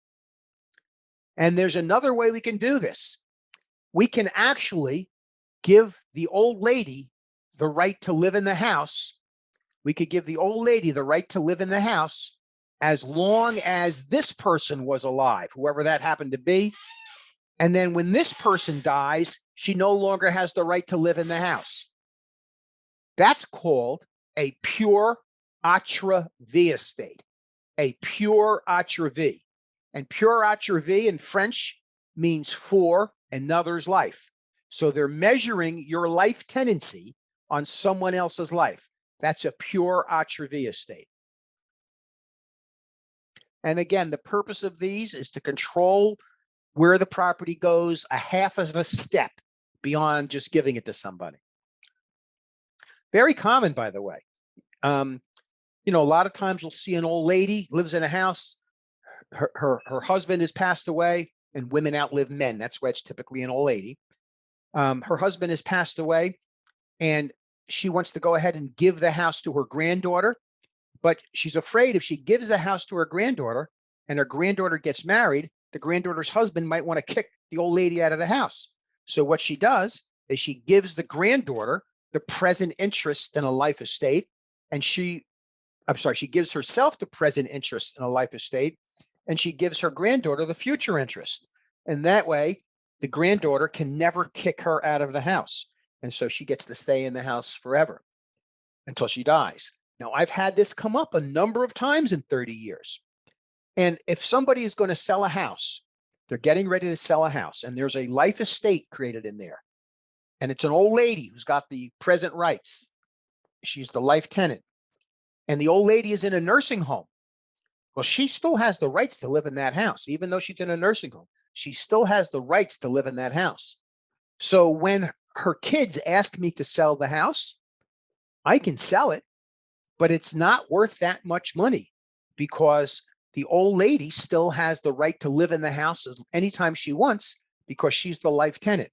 And there's another way we can do this. We can actually give the old lady the right to live in the house. We could give the old lady the right to live in the house as long as this person was alive, whoever that happened to be. And then when this person dies, she no longer has the right to live in the house. That's called a pure atra vie estate, a pure atra vie. And pure atra vie in French means for another's life. So they're measuring your life tenancy on someone else's life. That's a pure atra vie estate. And again, the purpose of these is to control where the property goes a half of a step beyond just giving it to somebody. Very common, by the way. You know, a lot of times you'll see an old lady lives in a house. Her husband has passed away, and women outlive men. That's why it's typically an old lady. Her husband has passed away, and she wants to go ahead and give the house to her granddaughter, but she's afraid if she gives the house to her granddaughter and her granddaughter gets married, the granddaughter's husband might want to kick the old lady out of the house. So what she does is she gives the granddaughter the present interest in a life estate, and she gives herself the present interest in a life estate, and she gives her granddaughter the future interest. And that way, the granddaughter can never kick her out of the house. And so she gets to stay in the house forever until she dies. Now, I've had this come up a number of times in 30 years. And if somebody is going to sell a house, they're getting ready to sell a house, and there's a life estate created in there. And it's an old lady who's got the present rights. She's the life tenant. And the old lady is in a nursing home. Well, she still has the rights to live in that house. Even though she's in a nursing home, she still has the rights to live in that house. So when her kids ask me to sell the house, I can sell it, but it's not worth that much money because the old lady still has the right to live in the house anytime she wants because she's the life tenant.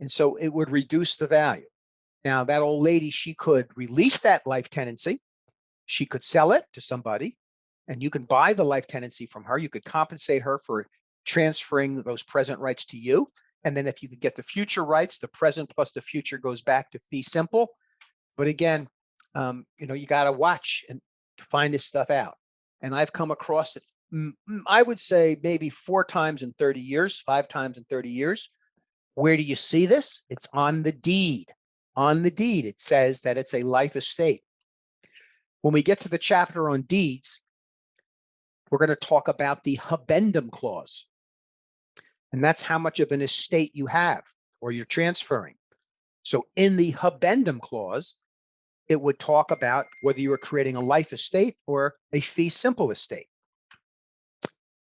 And so it would reduce the value. Now, that old lady, she could release that life tenancy. She could sell it to somebody, and you can buy the life tenancy from her. You could compensate her for transferring those present rights to you. And then if you could get the future rights, the present plus the future goes back to fee simple. But again, you know, you got to watch and to find this stuff out. And I've come across it, I would say maybe 4 times in 30 years, 5 times in 30 years. Where do you see this? It's on the deed. On the deed, it says that it's a life estate. When we get to the chapter on deeds, we're going to talk about the habendum clause. And that's how much of an estate you have or you're transferring. So in the habendum clause, it would talk about whether you were creating a life estate or a fee simple estate.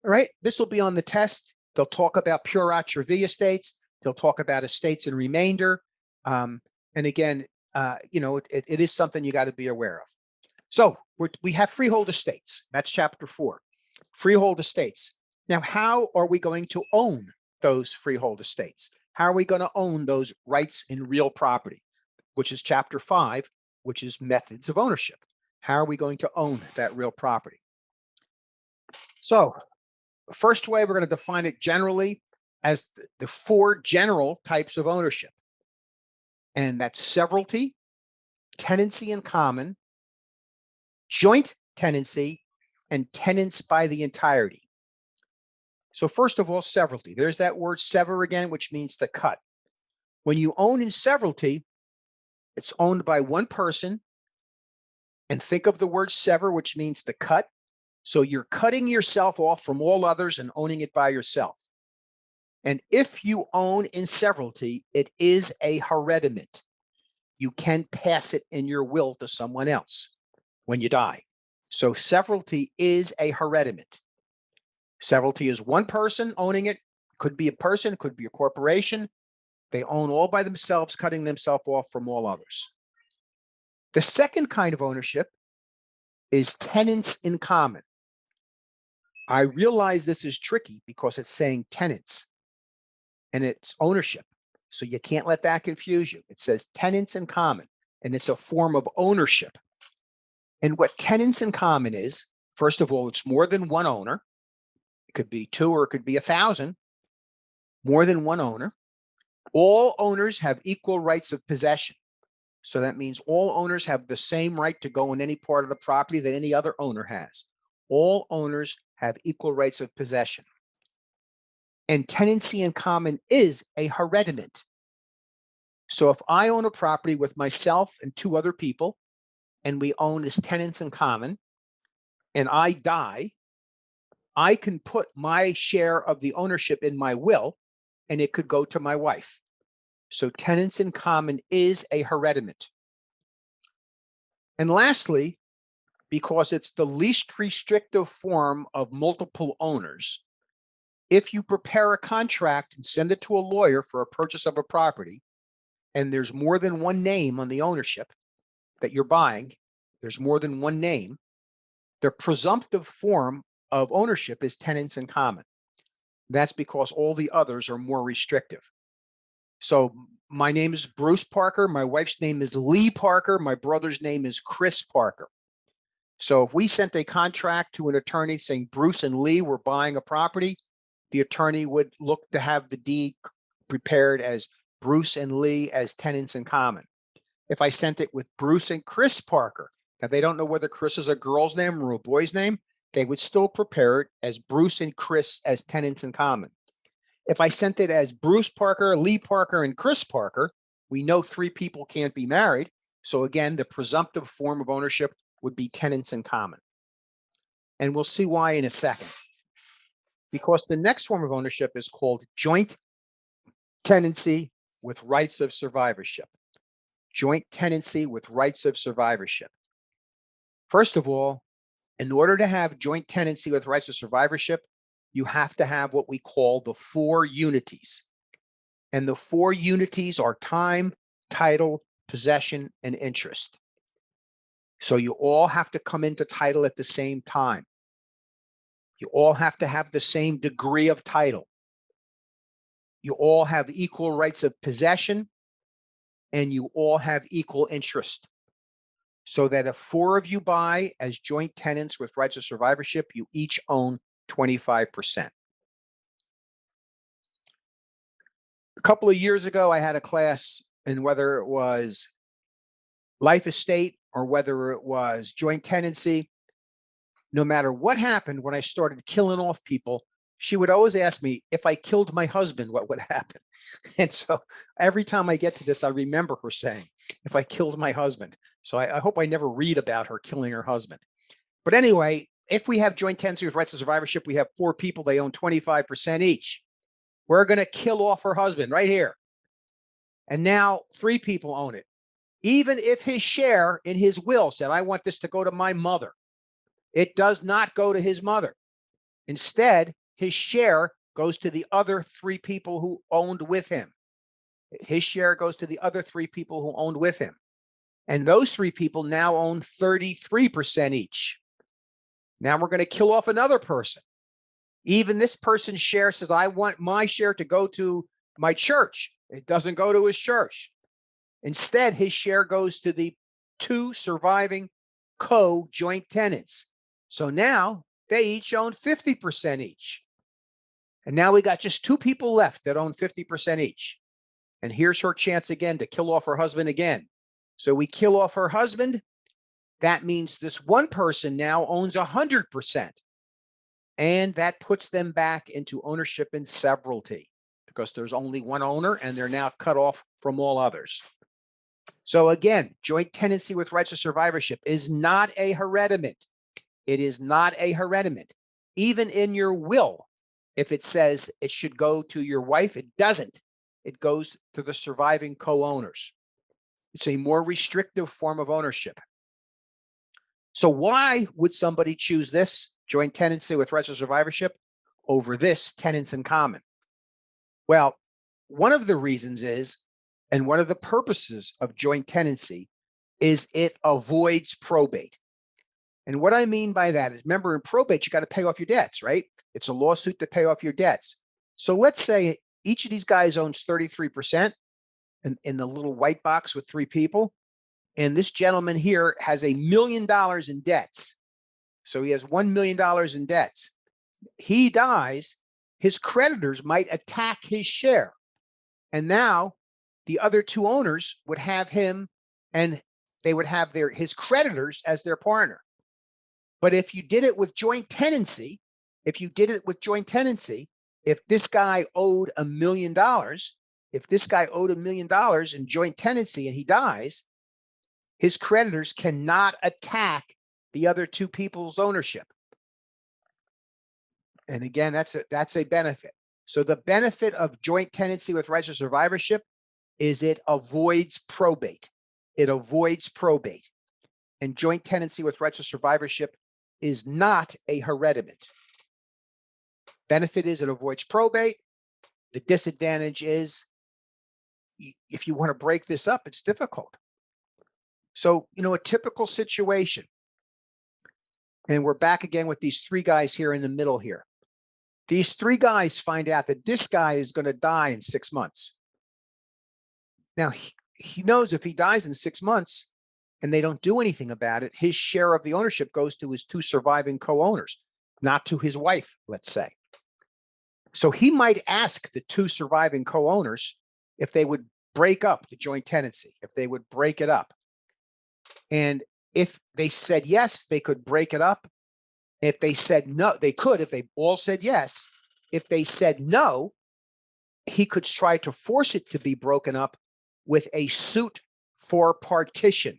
All right, this will be on the test. They'll talk about pure atra vie estates. They'll talk about estates and remainder. And again, you know, it is something you got to be aware of. So we have freehold estates. That's chapter 4. Freehold estates. Now, how are we going to own those freehold estates? How are we going to own those rights in real property, which is chapter 5, which is methods of ownership. How are we going to own that real property? So first way, we're going to define it generally as the 4 general types of ownership. And that's severalty, tenancy in common, joint tenancy, and tenants by the entirety. So first of all, severalty. There's that word sever again, which means to cut. When you own in severalty, it's owned by one person. And think of the word sever, which means to cut. So you're cutting yourself off from all others and owning it by yourself. And if you own in severalty, it is a hereditament. You can pass it in your will to someone else when you die. So severalty is a hereditament. Severalty is one person owning it. Could be a person, could be a corporation. They own all by themselves, cutting themselves off from all others. The second kind of ownership is tenants in common. I realize this is tricky because it's saying tenants and it's ownership. So you can't let that confuse you. It says tenants in common, and it's a form of ownership. And what tenants in common is, first of all, it's more than one owner. It could be 2 or it could be 1,000, more than one owner. All owners have equal rights of possession. So that means all owners have the same right to go in any part of the property that any other owner has. All owners have equal rights of possession. And tenancy in common is a hereditament. So if I own a property with myself and 2 other people, and we own as tenants in common, and I die, I can put my share of the ownership in my will, and it could go to my wife. So tenants in common is a hereditament. And lastly, because it's the least restrictive form of multiple owners, if you prepare a contract and send it to a lawyer for a purchase of a property, and there's more than one name on the ownership that you're buying, there's more than one name, the presumptive form of ownership is tenants in common. That's because all the others are more restrictive. So my name is Bruce Parker. My wife's name is Lee Parker. My brother's name is Chris Parker. So if we sent a contract to an attorney saying Bruce and Lee were buying a property, the attorney would look to have the deed prepared as Bruce and Lee as tenants in common. If I sent it with Bruce and Chris Parker, now they don't know whether Chris is a girl's name or a boy's name, they would still prepare it as Bruce and Chris as tenants in common. If I sent it as Bruce Parker, Lee Parker, and Chris Parker, we know 3 people can't be married. So again, the presumptive form of ownership would be tenants in common. And we'll see why in a second. Because the next form of ownership is called joint tenancy with rights of survivorship. Joint tenancy with rights of survivorship. First of all, in order to have joint tenancy with rights of survivorship, you have to have what we call the 4 unities. And the 4 unities are time, title, possession, and interest. So you all have to come into title at the same time. You all have to have the same degree of title. You all have equal rights of possession, and you all have equal interest. So that if 4 of you buy as joint tenants with rights of survivorship, you each own 25%. A couple of years ago, I had a class, and whether it was life estate or whether it was joint tenancy, no matter what happened when I started killing off people, she would always ask me, if I killed my husband, what would happen? And so every time I get to this, I remember her saying, if I killed my husband. So I hope I never read about her killing her husband. But anyway, if we have joint tenancy with rights of survivorship, we have 4 people, they own 25% each. We're going to kill off her husband right here. And now 3 people own it. Even if his share in his will said, I want this to go to my mother, it does not go to his mother. Instead, his share goes to the other 3 people who owned with him. His share goes to the other 3 people who owned with him. And those 3 people now own 33% each. Now we're going to kill off another person. Even this person's share says, I want my share to go to my church. It doesn't go to his church. Instead, his share goes to the 2 surviving co-joint tenants. So now they each own 50% each. And now we got just 2 people left that own 50% each. And here's her chance again to kill off her husband again. So we kill off her husband. That means this one person now owns 100%. And that puts them back into ownership in severalty because there's only one owner and they're now cut off from all others. So again, joint tenancy with rights of survivorship is not a hereditament. It is not a hereditament. Even in your will, if it says it should go to your wife, it doesn't. It goes to the surviving co-owners. It's a more restrictive form of ownership. So why would somebody choose this joint tenancy with rights of survivorship over this tenants in common? Well, one of the reasons is, and one of the purposes of joint tenancy is it avoids probate. And what I mean by that is, remember, in probate, you got to pay off your debts, right? It's a lawsuit to pay off your debts. So let's say each of these guys owns 33% in the little white box with 3 people. And this gentleman here has $1 million in debts. So he has $1 million in debts. He dies, his creditors might attack his share. And now the other 2 owners would have him, and they would have his creditors as their partner. But if you did it with joint tenancy, if this guy owed $1 million, in joint tenancy and he dies, his creditors cannot attack the other 2 people's ownership. And again, that's a benefit. So the benefit of joint tenancy with rights of survivorship is it avoids probate. It avoids probate. And joint tenancy with rights of survivorship is not a hereditament. Benefit is it avoids probate. The disadvantage is if you want to break this up, it's difficult. So, a typical situation, and we're back again with these 3 guys here in the middle here. These 3 guys find out that this guy is going to die in 6 months. Now, he knows if he dies in 6 months and they don't do anything about it, his share of the ownership goes to his 2 surviving co-owners, not to his wife, let's say. So he might ask the 2 surviving co-owners if they would break up the joint tenancy, if they would break it up. And if they said yes, they could break it up. If they said no, they could, if they all said yes. If they said no, he could try to force it to be broken up with a suit for partition.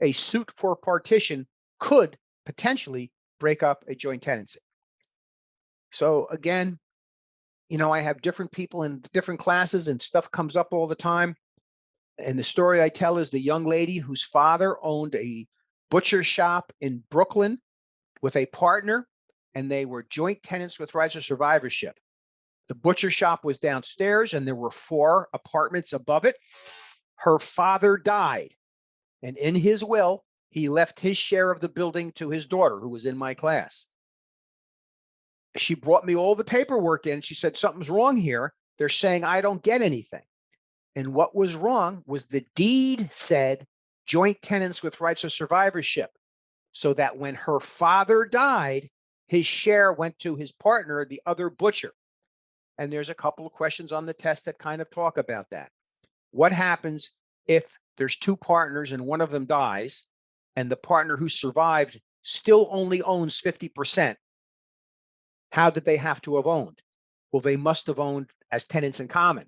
A suit for partition could potentially break up a joint tenancy. So again, I have different people in different classes and stuff comes up all the time. And the story I tell is the young lady whose father owned a butcher shop in Brooklyn with a partner, and they were joint tenants with rights of survivorship. The butcher shop was downstairs and there were 4 apartments above it. Her father died, and in his will, he left his share of the building to his daughter, who was in my class. She brought me all the paperwork in. She said, something's wrong here. They're saying I don't get anything. And what was wrong was the deed said joint tenants with rights of survivorship, so that when her father died, his share went to his partner, the other butcher. And there's a couple of questions on the test that kind of talk about that. What happens if there's 2 partners and one of them dies and the partner who survived still only owns 50%? How did they have to have owned? Well, they must have owned as tenants in common,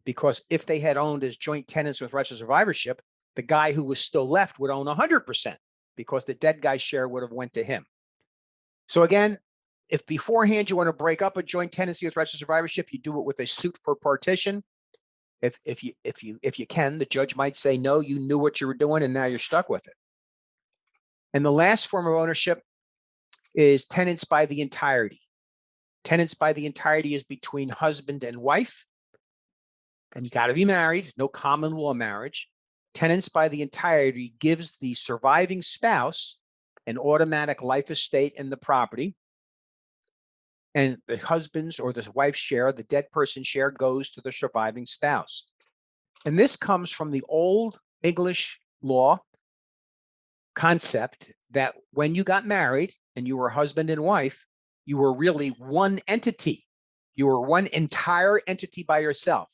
because if they had owned as joint tenants with rights of survivorship, the guy who was still left would own 100%, because the dead guy's share would have went to him. So again, if beforehand you want to break up a joint tenancy with rights of survivorship, you do it with a suit for partition. If you can, the judge might say, no, you knew what you were doing and now you're stuck with it. And the last form of ownership is tenants by the entirety. Tenants by the entirety is between husband and wife, and you got to be married, no common law marriage. Tenants by the entirety gives the surviving spouse an automatic life estate in the property, and the husband's or the wife's share, the dead person's share, goes to the surviving spouse. And this comes from the old English law concept that when you got married and you were husband and wife, you were really one entity. You were one entire entity by yourself.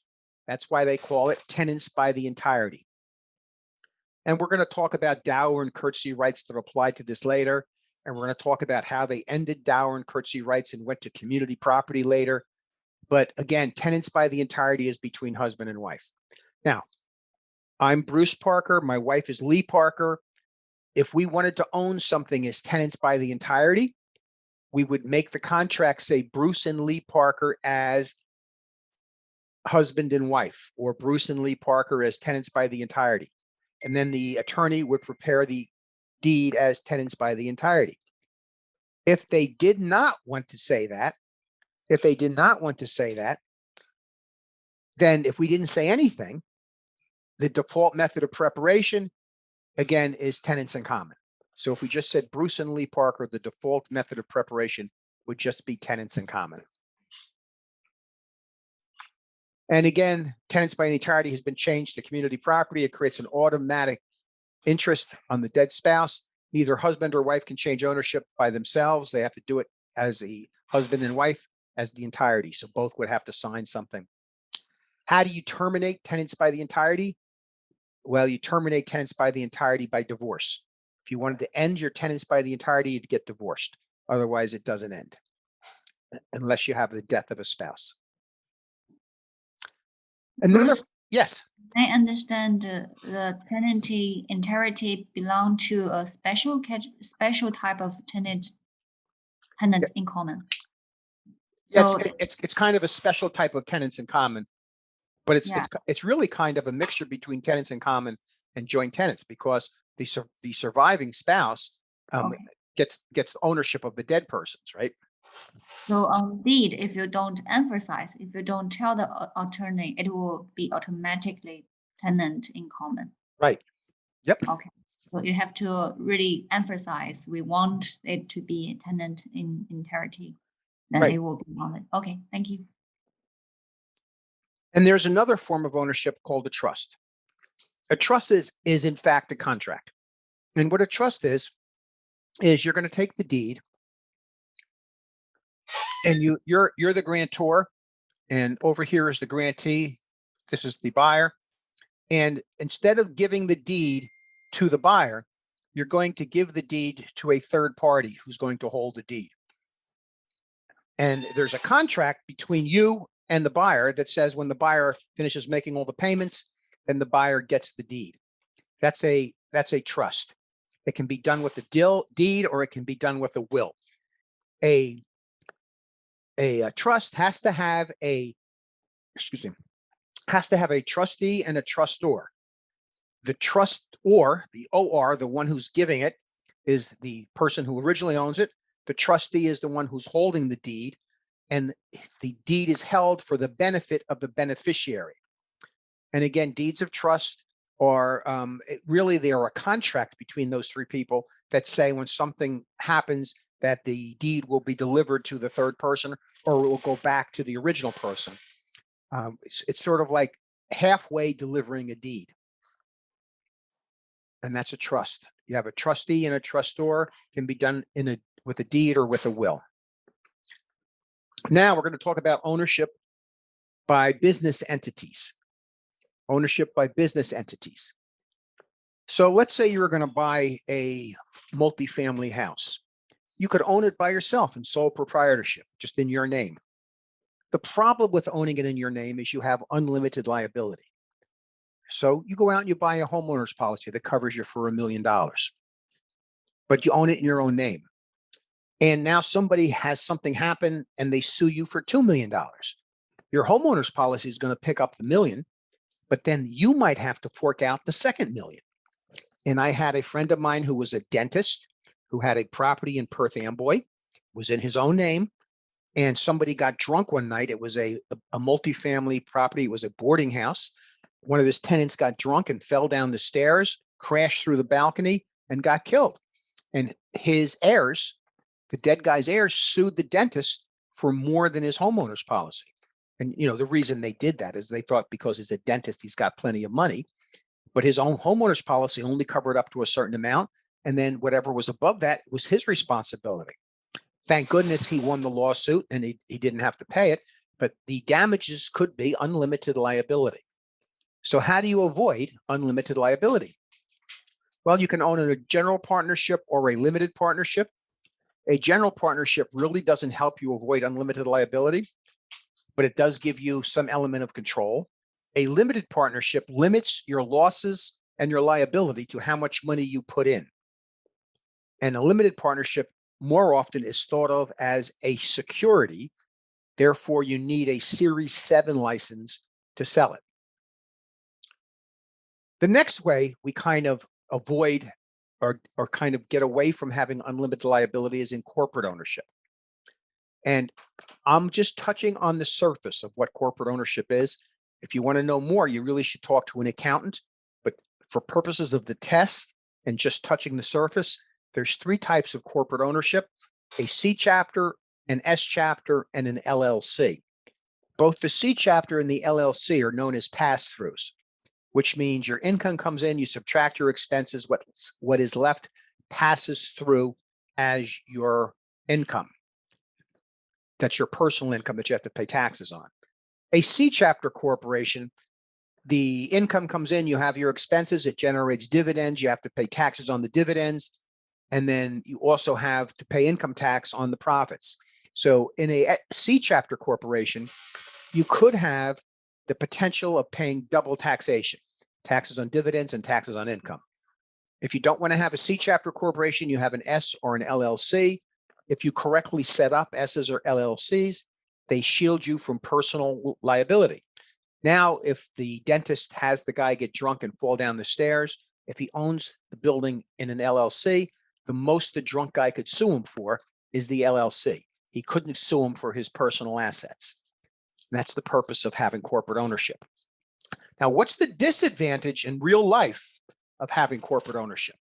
That's why they call it tenants by the entirety. And we're going to talk about dower and courtesy rights that apply to this later. And we're going to talk about how they ended dower and courtesy rights and went to community property later. But again, tenants by the entirety is between husband and wife. Now, I'm Bruce Parker. My wife is Lee Parker. If we wanted to own something as tenants by the entirety, we would make the contract say Bruce and Lee Parker as husband and wife, or Bruce and Lee Parker as tenants by the entirety. And then the attorney would prepare the deed as tenants by the entirety. If they did not want to say that, then if we didn't say anything, the default method of preparation, again, is tenants in common. So if we just said Bruce and Lee Parker, the default method of preparation would just be tenants in common. And again, tenants by the entirety has been changed to community property. It creates an automatic interest on the dead spouse. Neither husband or wife can change ownership by themselves. They have to do it as a husband and wife as the entirety. So both would have to sign something. How do you terminate tenants by the entirety? Well, you terminate tenants by the entirety by divorce. If you wanted to end your tenants by the entirety, you'd get divorced. Otherwise, it doesn't end unless you have the death of a spouse. Another, Bruce? yes. I understand the tenancy entirety belong to a special type of tenants in common. Yeah, So it's kind of a special type of tenants in common, but it's really kind of a mixture between tenants in common and joint tenants, because the surviving spouse gets ownership of the dead persons, right? So on deed, if you don't emphasize, if you don't tell the attorney, it will be automatically tenant in common. Right. Yep. Okay. So you have to really emphasize, we want it to be a tenant in entirety. Then Right. it will be valid. Okay, thank you. And there's another form of ownership called a trust. A trust is in fact a contract. And what a trust is you're going to take the deed and you're the grantor, and over here is the grantee. This is the buyer. And instead of giving the deed to the buyer, you're going to give the deed to a third party who's going to hold the deed. And there's a contract between you and the buyer that says when the buyer finishes making all the payments, then the buyer gets the deed. That's a trust. It can be done with a deed, or it can be done with a will. A trust has to have a trustee and a trustor. The trustor, the OR, the one who's giving it, is the person who originally owns it. The trustee is the one who's holding the deed, and the deed is held for the benefit of the beneficiary. And again, deeds of trust are they are a contract between those three people that say when something happens that the deed will be delivered to the third person, or it will go back to the original person. It's sort of like halfway delivering a deed. And that's a trust. You have a trustee and a trustor, can be done with a deed or with a will. Now we're going to talk about ownership by business entities. Ownership by business entities. So let's say you were going to buy a multifamily house. You could own it by yourself in sole proprietorship, just in your name. The problem with owning it in your name is you have unlimited liability. So you go out and you buy a homeowner's policy that covers you for $1 million, but you own it in your own name. And now somebody has something happen and they sue you for $2 million. Your homeowner's policy is going to pick up the $1 million, but then you might have to fork out the second $1 million. And I had a friend of mine who was a dentist who had a property in Perth Amboy, was in his own name, and somebody got drunk one night. It was a multifamily property. It was a boarding house. One of his tenants got drunk and fell down the stairs, crashed through the balcony, and got killed. And his heirs, the dead guy's heirs, sued the dentist for more than his homeowner's policy. And, the reason they did that is they thought because he's a dentist, he's got plenty of money, but his own homeowner's policy only covered up to a certain amount. And then whatever was above that was his responsibility. Thank goodness he won the lawsuit and he didn't have to pay it. but the damages could be unlimited liability. So how do you avoid unlimited liability? Well, you can own a general partnership or a limited partnership. A general partnership really doesn't help you avoid unlimited liability, but it does give you some element of control. A limited partnership limits your losses and your liability to how much money you put in. And a limited partnership more often is thought of as a security. Therefore, you need a Series 7 license to sell it. The next way we kind of avoid or kind of get away from having unlimited liability is in corporate ownership. And I'm just touching on the surface of what corporate ownership is. If you want to know more, you really should talk to an accountant. But for purposes of the test and just touching the surface, there's 3 types of corporate ownership: a C chapter, an S chapter, and an LLC. Both the C chapter and the LLC are known as pass-throughs, which means your income comes in, you subtract your expenses, what is left passes through as your income. That's your personal income that you have to pay taxes on. A C chapter corporation, the income comes in, you have your expenses, it generates dividends, you have to pay taxes on the dividends, and then you also have to pay income tax on the profits. So in a C chapter corporation, you could have the potential of paying double taxation, taxes on dividends and taxes on income. If you don't want to have a C chapter corporation, you have an S or an LLC. If you correctly set up S's or LLCs, they shield you from personal liability. Now, if the dentist has the guy get drunk and fall down the stairs, if he owns the building in an LLC, the most the drunk guy could sue him for is the LLC. He couldn't sue him for his personal assets. And that's the purpose of having corporate ownership. Now, what's the disadvantage in real life of having corporate ownership?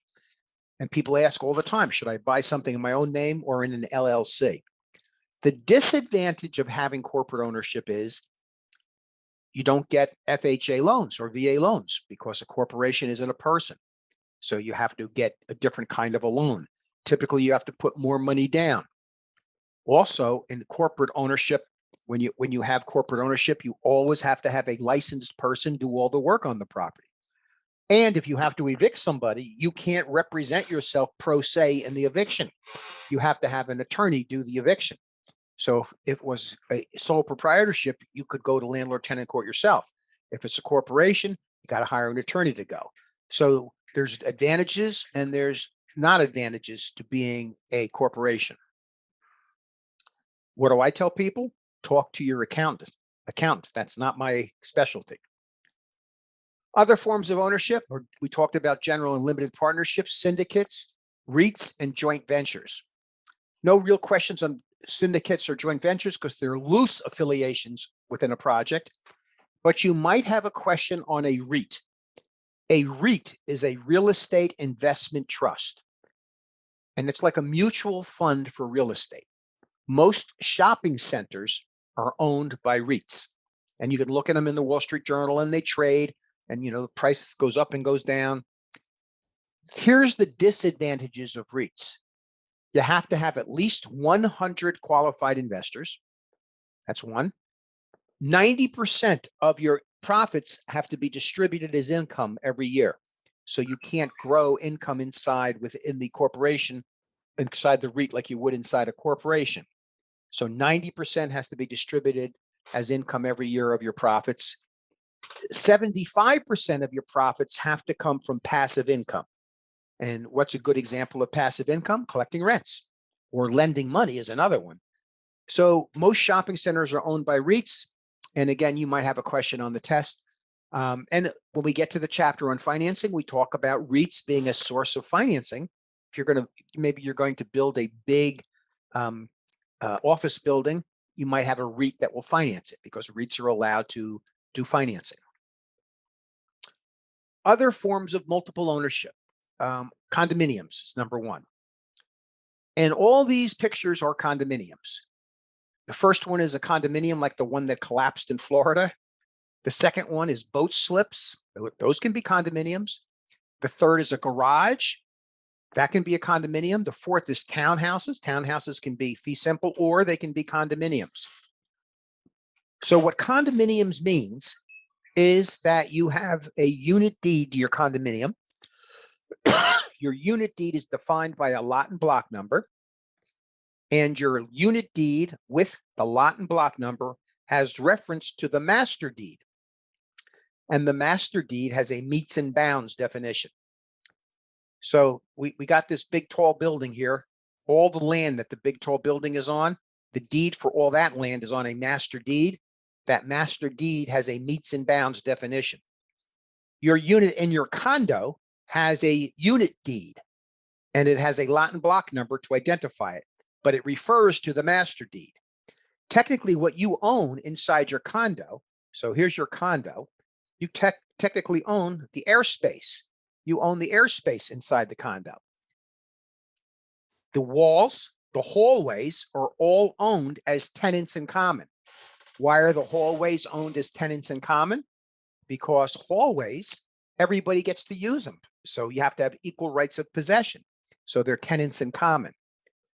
And people ask all the time, should I buy something in my own name or in an LLC? The disadvantage of having corporate ownership is you don't get FHA loans or VA loans because a corporation isn't a person. So you have to get a different kind of a loan. Typically, you have to put more money down. Also, in corporate ownership, when you have corporate ownership, you always have to have a licensed person do all the work on the property. And if you have to evict somebody, you can't represent yourself pro se in the eviction. You have to have an attorney do the eviction. So if it was a sole proprietorship, you could go to landlord-tenant court yourself. If it's a corporation, you got to hire an attorney to go. So there's advantages and there's not advantages to being a corporation. What do I tell people? Talk to your accountant. That's not my specialty. Other forms of ownership, we talked about general and limited partnerships, syndicates, REITs, and joint ventures. No real questions on syndicates or joint ventures because they're loose affiliations within a project, but you might have a question on a REIT. A REIT is a real estate investment trust, and it's like a mutual fund for real estate. Most shopping centers are owned by REITs, and you can look at them in the Wall Street Journal and they trade, and the price goes up and goes down. Here's the disadvantages of REITs. You have to have at least 100 qualified investors. That's one. 90% of your profits have to be distributed as income every year. So you can't grow income within the corporation, inside the REIT like you would inside a corporation. So 90% has to be distributed as income every year of your profits. 75% of your profits have to come from passive income. And what's a good example of passive income? Collecting rents or lending money is another one. So most shopping centers are owned by REITs. And again, you might have a question on the test. And when we get to the chapter on financing, we talk about REITs being a source of financing. If maybe you're going to build a big office building, you might have a REIT that will finance it because REITs are allowed to do financing. Other forms of multiple ownership. Condominiums is number one. And all these pictures are condominiums. The first one is a condominium like the one that collapsed in Florida. The second one is boat slips. Those can be condominiums. The third is a garage. That can be a condominium. The fourth is townhouses. Townhouses can be fee simple or they can be condominiums. So what condominiums means is that you have a unit deed to your condominium. Your unit deed is defined by a lot and block number. And your unit deed with the lot and block number has reference to the master deed. And the master deed has a meets and bounds definition. So we got this big tall building here. All the land that the big tall building is on, the deed for all that land is on a master deed. That master deed has a meets and bounds definition. Your unit in your condo has a unit deed, and it has a lot and block number to identify it, but it refers to the master deed. Technically, what you own inside your condo, so here's your condo, you technically own the airspace. You own the airspace inside the condo. The walls, the hallways are all owned as tenants in common. Why are the hallways owned as tenants in common? Because hallways, everybody gets to use them. So you have to have equal rights of possession. So they're tenants in common.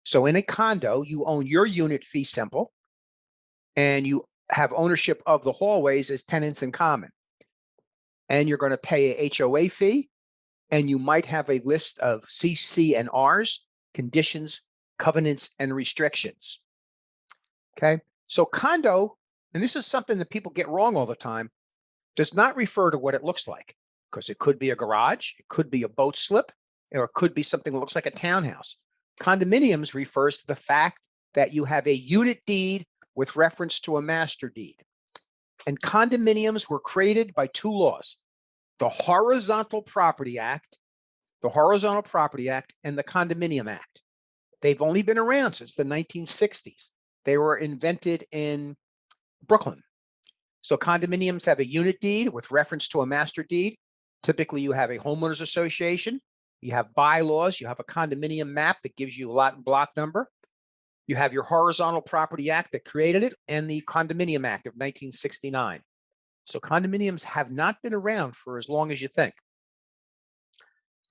So in a condo, you own your unit fee simple, and you have ownership of the hallways as tenants in common. And you're going to pay a HOA fee, and you might have a list of CC and Rs, conditions, covenants, and restrictions. Okay, so condo, and this is something that people get wrong all the time, does not refer to what it looks like, because it could be a garage, it could be a boat slip, or it could be something that looks like a townhouse. Condominiums refers to the fact that you have a unit deed with reference to a master deed. And condominiums were created by two laws: the Horizontal Property Act, and the Condominium Act. They've only been around since the 1960s. They were invented in Brooklyn. So condominiums have a unit deed with reference to a master deed. Typically, you have a homeowners association, you have bylaws, you have a condominium map that gives you a lot and block number. You have your Horizontal Property Act that created it, and the Condominium Act of 1969. So condominiums have not been around for as long as you think.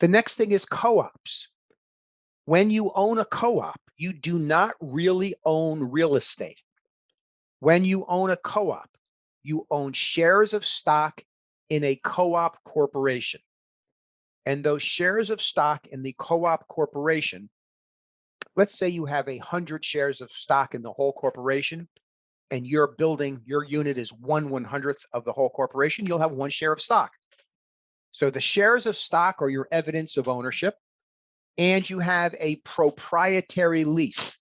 The next thing is co-ops. When you own a co-op, you do not really own real estate. When you own a co-op, you own shares of stock in a co-op corporation. And those shares of stock in the co-op corporation, let's say you have 100 shares of stock in the whole corporation, and your unit is 1/100th of the whole corporation, you'll have 1 share of stock. So the shares of stock are your evidence of ownership, and you have a proprietary lease.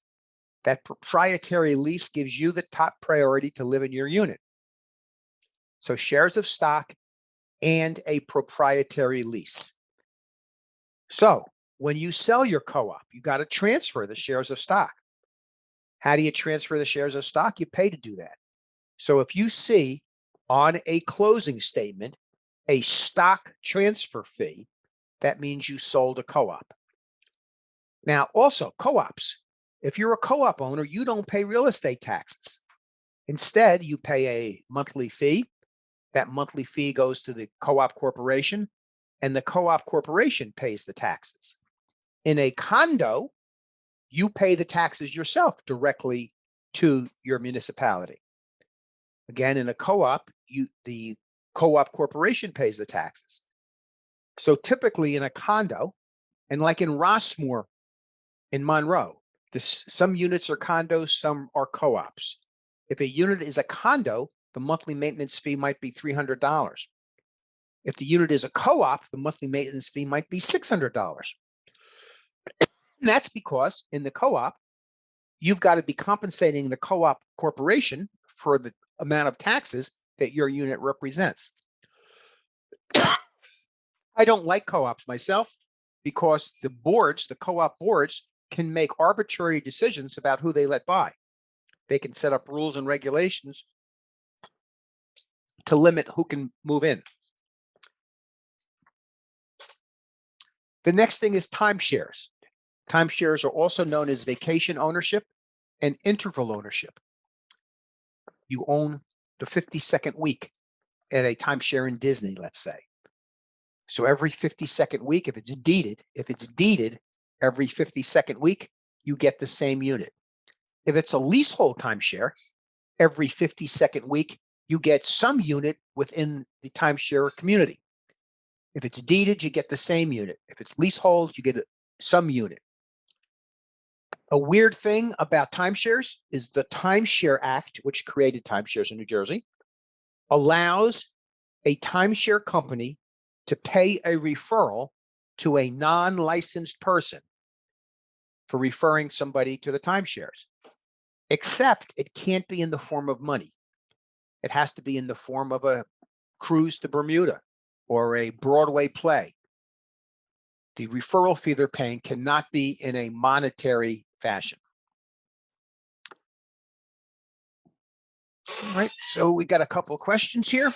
That proprietary lease gives you the top priority to live in your unit. So shares of stock and a proprietary lease. So when you sell your co-op, you got to transfer the shares of stock. How do you transfer the shares of stock? You pay to do that. So if you see on a closing statement a stock transfer fee, that means you sold a co-op. Now, also co-ops, if you're a co-op owner, you don't pay real estate taxes. Instead, you pay a monthly fee. That monthly fee goes to the co-op corporation, and the co-op corporation pays the taxes. In a condo, you pay the taxes yourself directly to your municipality. Again, in a co-op, the co-op corporation pays the taxes. So typically in a condo, and like in Rossmore in Monroe, some units are condos, some are co-ops. If a unit is a condo, the monthly maintenance fee might be $300. If the unit is a co-op, the monthly maintenance fee might be $600. And that's because in the co-op, you've got to be compensating the co-op corporation for the amount of taxes that your unit represents. I don't like co-ops myself because the co-op boards can make arbitrary decisions about who they let buy. They can set up rules and regulations to limit who can move in. The next thing is timeshares. Timeshares are also known as vacation ownership and interval ownership. You own the 52nd week at a timeshare in Disney, let's say. So every 52nd week, if it's deeded every 52nd week, you get the same unit. If it's a leasehold timeshare, every 52nd week, you get some unit within the timeshare community. If it's deeded, you get the same unit. If it's leasehold, you get some unit. A weird thing about timeshares is the Timeshare Act, which created timeshares in New Jersey, allows a timeshare company to pay a referral to a non-licensed person for referring somebody to the timeshares, except it can't be in the form of money. It has to be in the form of a cruise to Bermuda or a Broadway play. The referral fee they're paying cannot be in a monetary fashion. All right, so we got a couple of questions here.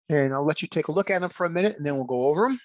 And I'll let you take a look at them for a minute and then we'll go over them.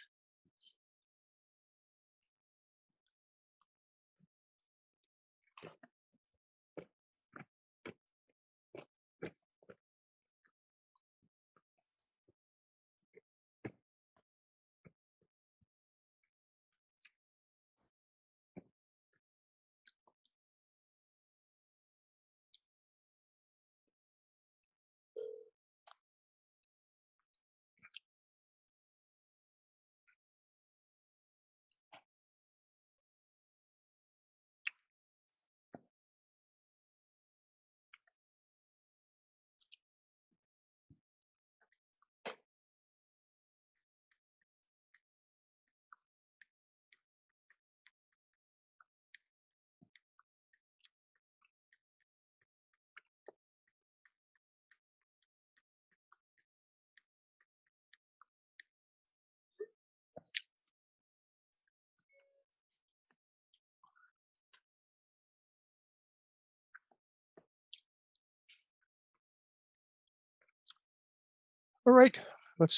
All right, let's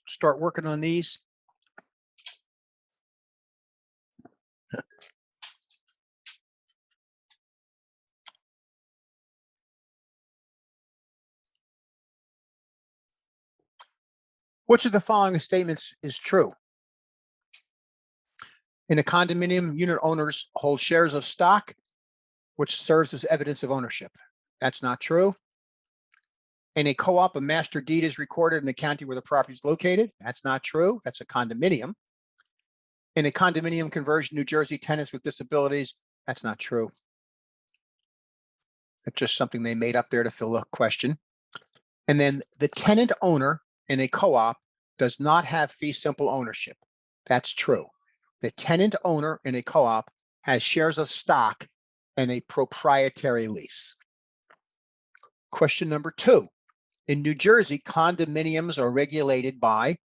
start working on these. Which of the following statements is true? In a condominium, unit owners hold shares of stock, which serves as evidence of ownership. That's not true. In a co-op, a master deed is recorded in the county where the property is located. That's not true. That's a condominium. In a condominium conversion, New Jersey tenants with disabilities, that's not true. That's just something they made up there to fill a question. And then the tenant owner in a co-op does not have fee simple ownership. That's true. The tenant owner in a co-op has shares of stock and a proprietary lease. Question number 2. In New Jersey, condominiums are regulated by,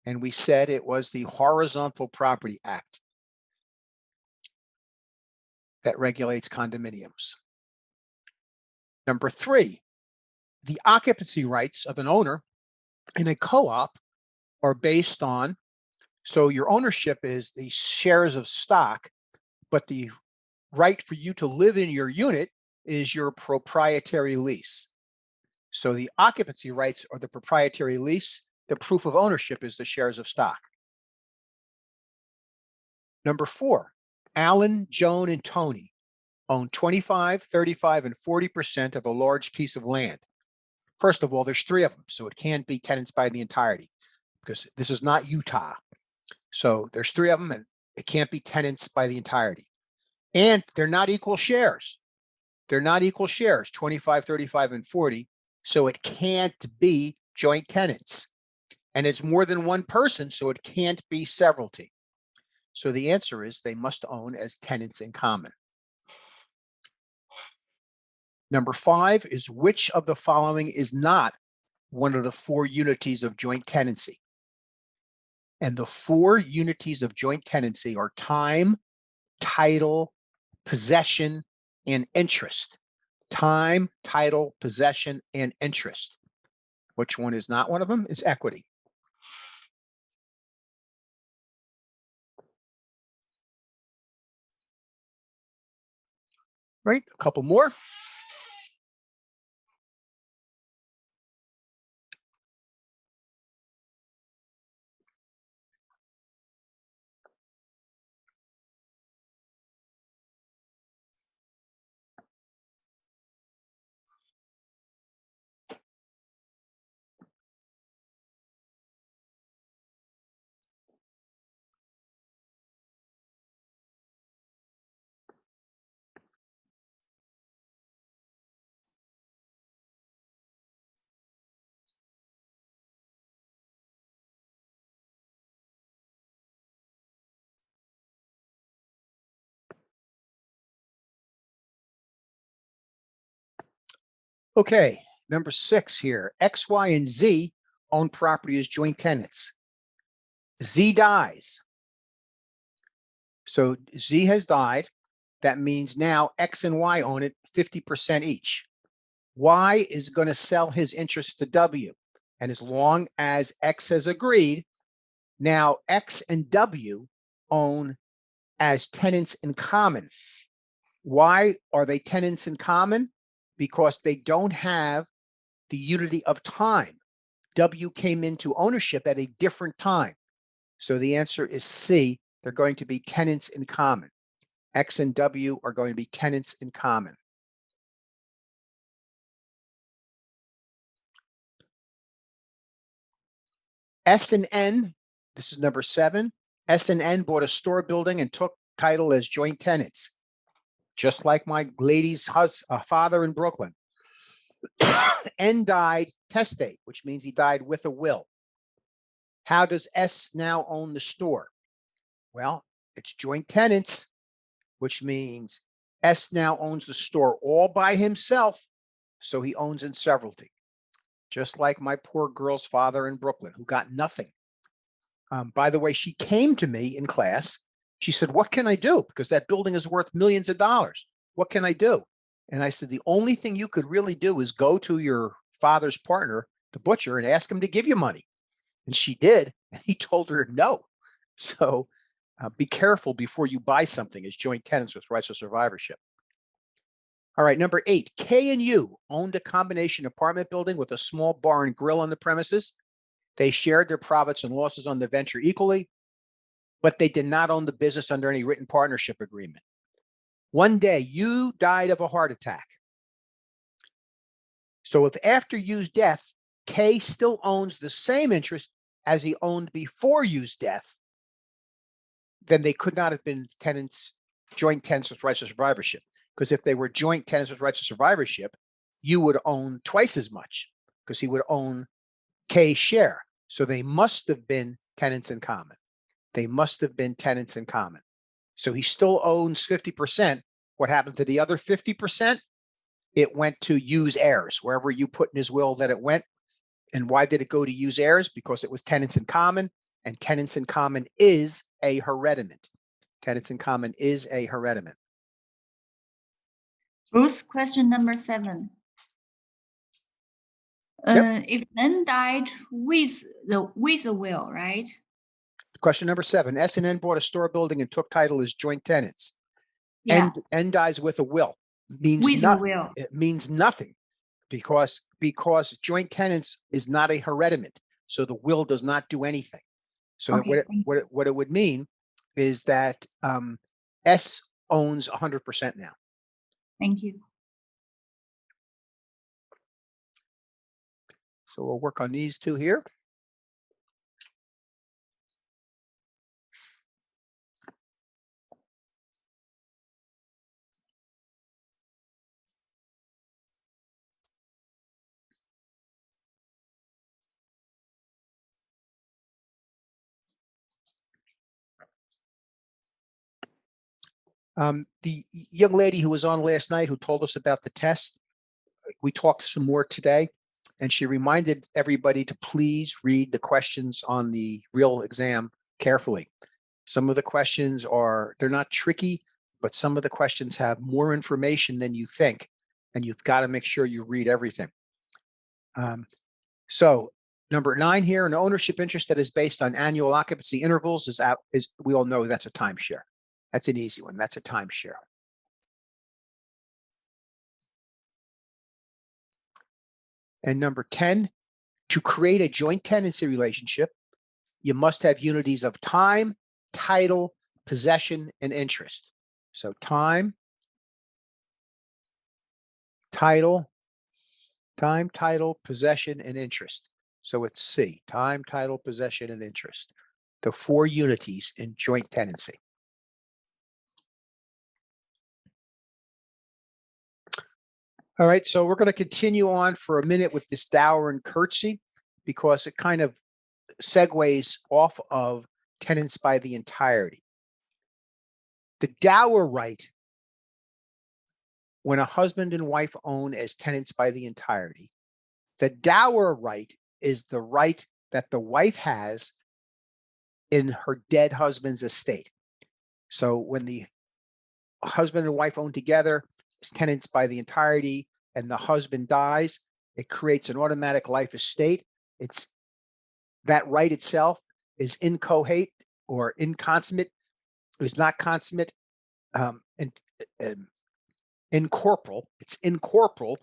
and we said it was the Horizontal Property Act that regulates condominiums. Number 3, the occupancy rights of an owner in a co-op are based on, so your ownership is the shares of stock, but the right for you to live in your unit is your proprietary lease. So the occupancy rights are the proprietary lease. The proof of ownership is the shares of stock. Number 4, Alan, Joan, and Tony own 25, 35, and 40% of a large piece of land. First of all, there's 3 of them, so it can't be tenants by the entirety because this is not Utah. So there's 3 of them and it can't be tenants by the entirety. And they're not equal shares. They're not equal shares, 25, 35, and 40. So it can't be joint tenants. And it's more than one person, so it can't be severalty. So the answer is they must own as tenants in common. Number 5 is which of the following is not one of the 4 unities of joint tenancy? And the 4 unities of joint tenancy are time, title, possession, and interest. Time, title, possession, and interest. Which one is not one of them? Is equity. Right, a couple more. Okay, number 6 here. X, Y, and Z own property as joint tenants. Z dies. So Z has died. That means now X and Y own it 50% each. Y is going to sell his interest to W. And as long as X has agreed, now X and W own as tenants in common. Why are they tenants in common? Because they don't have the unity of time. W came into ownership at a different time. So the answer is C. They're going to be tenants in common. X and W are going to be tenants in common. S and N, this is number 7. S and N bought a store building and took title as joint tenants, just like my lady's father in Brooklyn. N died testate, which means he died with a will. How does S now own the store? Well, it's joint tenants, which means S now owns the store all by himself, so he owns in severalty. Just like my poor girl's father in Brooklyn, who got nothing. By the way, she came to me in class. She said, "What can I do? Because that building is worth millions of dollars. What can I do?" And I said, "The only thing you could really do is go to your father's partner, the butcher, and ask him to give you money." And she did, and he told her no. So be careful before you buy something as joint tenants with rights of survivorship. All right, number 8, K and U owned a combination apartment building with a small bar and grill on the premises. They shared their profits and losses on the venture equally, but they did not own the business under any written partnership agreement. One day, U died of a heart attack. So if after U's death, K still owns the same interest as he owned before U's death, then they could not have been tenants, joint tenants with rights of survivorship. Because if they were joint tenants with rights of survivorship, you would own twice as much because he would own K's share. So they must have been tenants in common. They must have been tenants in common. So he still owns 50%. What happened to the other 50%? It went to U's heirs, wherever you put in his will that it went. And why did it go to U's heirs? Because it was tenants in common, and tenants in common is a hereditament. Tenants in common is a hereditament. Bruce, question number 7. If N died with a will, right? Question number 7. S and N bought a store building and took title as joint tenants. Yeah, N dies with a will. Means with a will. It means nothing because joint tenants is not a hereditament. So the will does not do anything. So Okay, what it would mean is that S owns 100% now. Thank you. So we'll work on these two here. The young lady who was on last night who told us about the test, we talked some more today, and she reminded everybody to please read the questions on the real exam carefully. Some of the questions they're not tricky, but some of the questions have more information than you think, and you've got to make sure you read everything. So number 9 here, an ownership interest that is based on annual occupancy intervals is we all know that's a timeshare. That's an easy one. That's a timeshare. And number 10, to create a joint tenancy relationship, you must have unities of time, title, possession, and interest. So time, title, possession, and interest. So it's C, time, title, possession, and interest. The 4 unities in joint tenancy. All right, so we're going to continue on for a minute with this dower and curtsy because it kind of segues off of tenants by the entirety. The dower right when a husband and wife own as tenants by the entirety, the dower right is the right that the wife has in her dead husband's estate. So when the husband and wife own together as tenants by the entirety and the husband dies, it creates an automatic life estate. It's that right itself is incohate or inconsummate, is not consummate, and incorporal. It's incorporal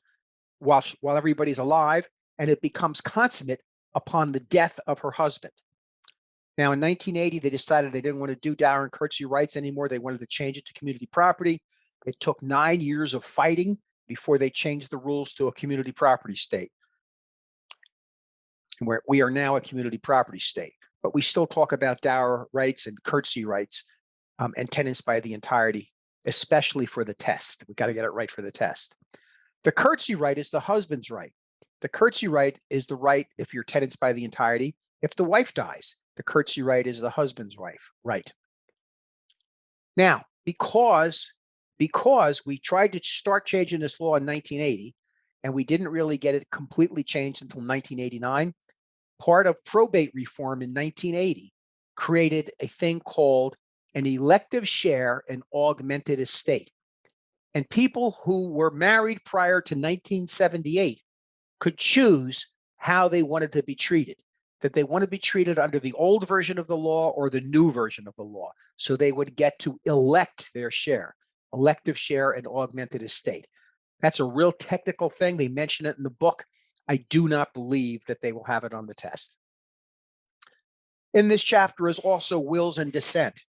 while everybody's alive, and it becomes consummate upon the death of her husband. Now, in 1980, they decided they didn't want to do dower and courtesy rights anymore. They wanted to change it to community property. It took 9 years of fighting before they changed the rules to a community property state. Where we are now a community property state, but we still talk about dower rights and courtesy rights and tenants by the entirety, especially for the test. We got to get it right for the test. The courtesy right is the husband's right. The courtesy right is the right if you're tenants by the entirety. If the wife dies, the courtesy right is the husband's wife right. Now, because we tried to start changing this law in 1980, and we didn't really get it completely changed until 1989, part of probate reform in 1980 created a thing called an elective share and augmented estate. And people who were married prior to 1978 could choose how they wanted to be treated, that they want to be treated under the old version of the law or the new version of the law. So they would get to elect their share, elective share and augmented estate. That's a real technical thing. They mention it in the book. I do not believe that they will have it on the test. In this chapter is also wills and descent.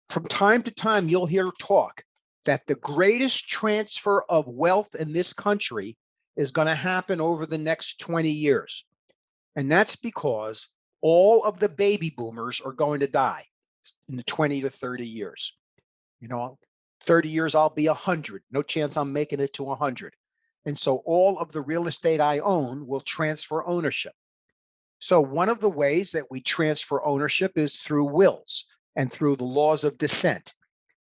From time to time, you'll hear talk that the greatest transfer of wealth in this country is going to happen over the next 20 years. And that's because all of the baby boomers are going to die in the 20 to 30 years. 30 years, I'll be 100. No chance I'm making it to 100. And so all of the real estate I own will transfer ownership. So one of the ways that we transfer ownership is through wills and through the laws of descent.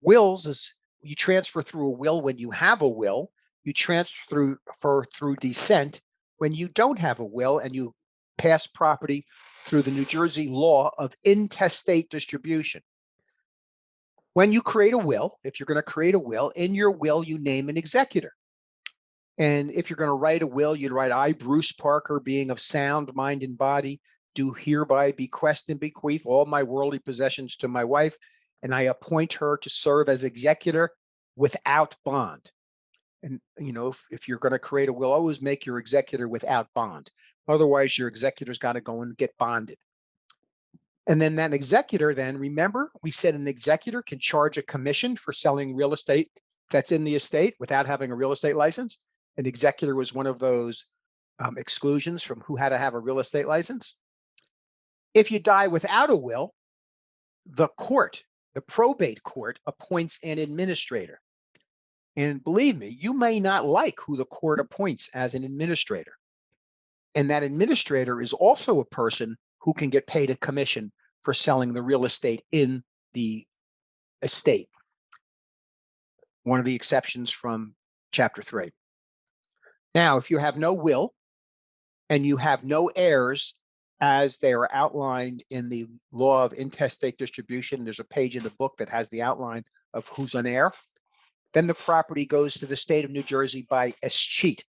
Wills is you transfer through a will when you have a will. You transfer through descent when you don't have a will and you pass property through the New Jersey law of intestate distribution. When you create a will, if you're going to create a will, in your will, you name an executor. And if you're going to write a will, you'd write, I, Bruce Parker, being of sound mind and body, do hereby bequest and bequeath all my worldly possessions to my wife, and I appoint her to serve as executor without bond. And, if you're going to create a will, always make your executor without bond. Otherwise, your executor's got to go and get bonded. And then that executor, remember, we said an executor can charge a commission for selling real estate that's in the estate without having a real estate license. An executor was one of those exclusions from who had to have a real estate license. If you die without a will, the probate court appoints an administrator. And believe me, you may not like who the court appoints as an administrator. And that administrator is also a person who can get paid a commission for selling the real estate in the estate. One of the exceptions from Chapter 3. Now, if you have no will and you have no heirs as they are outlined in the law of intestate distribution, there's a page in the book that has the outline of who's an heir, then the property goes to the state of New Jersey by escheat.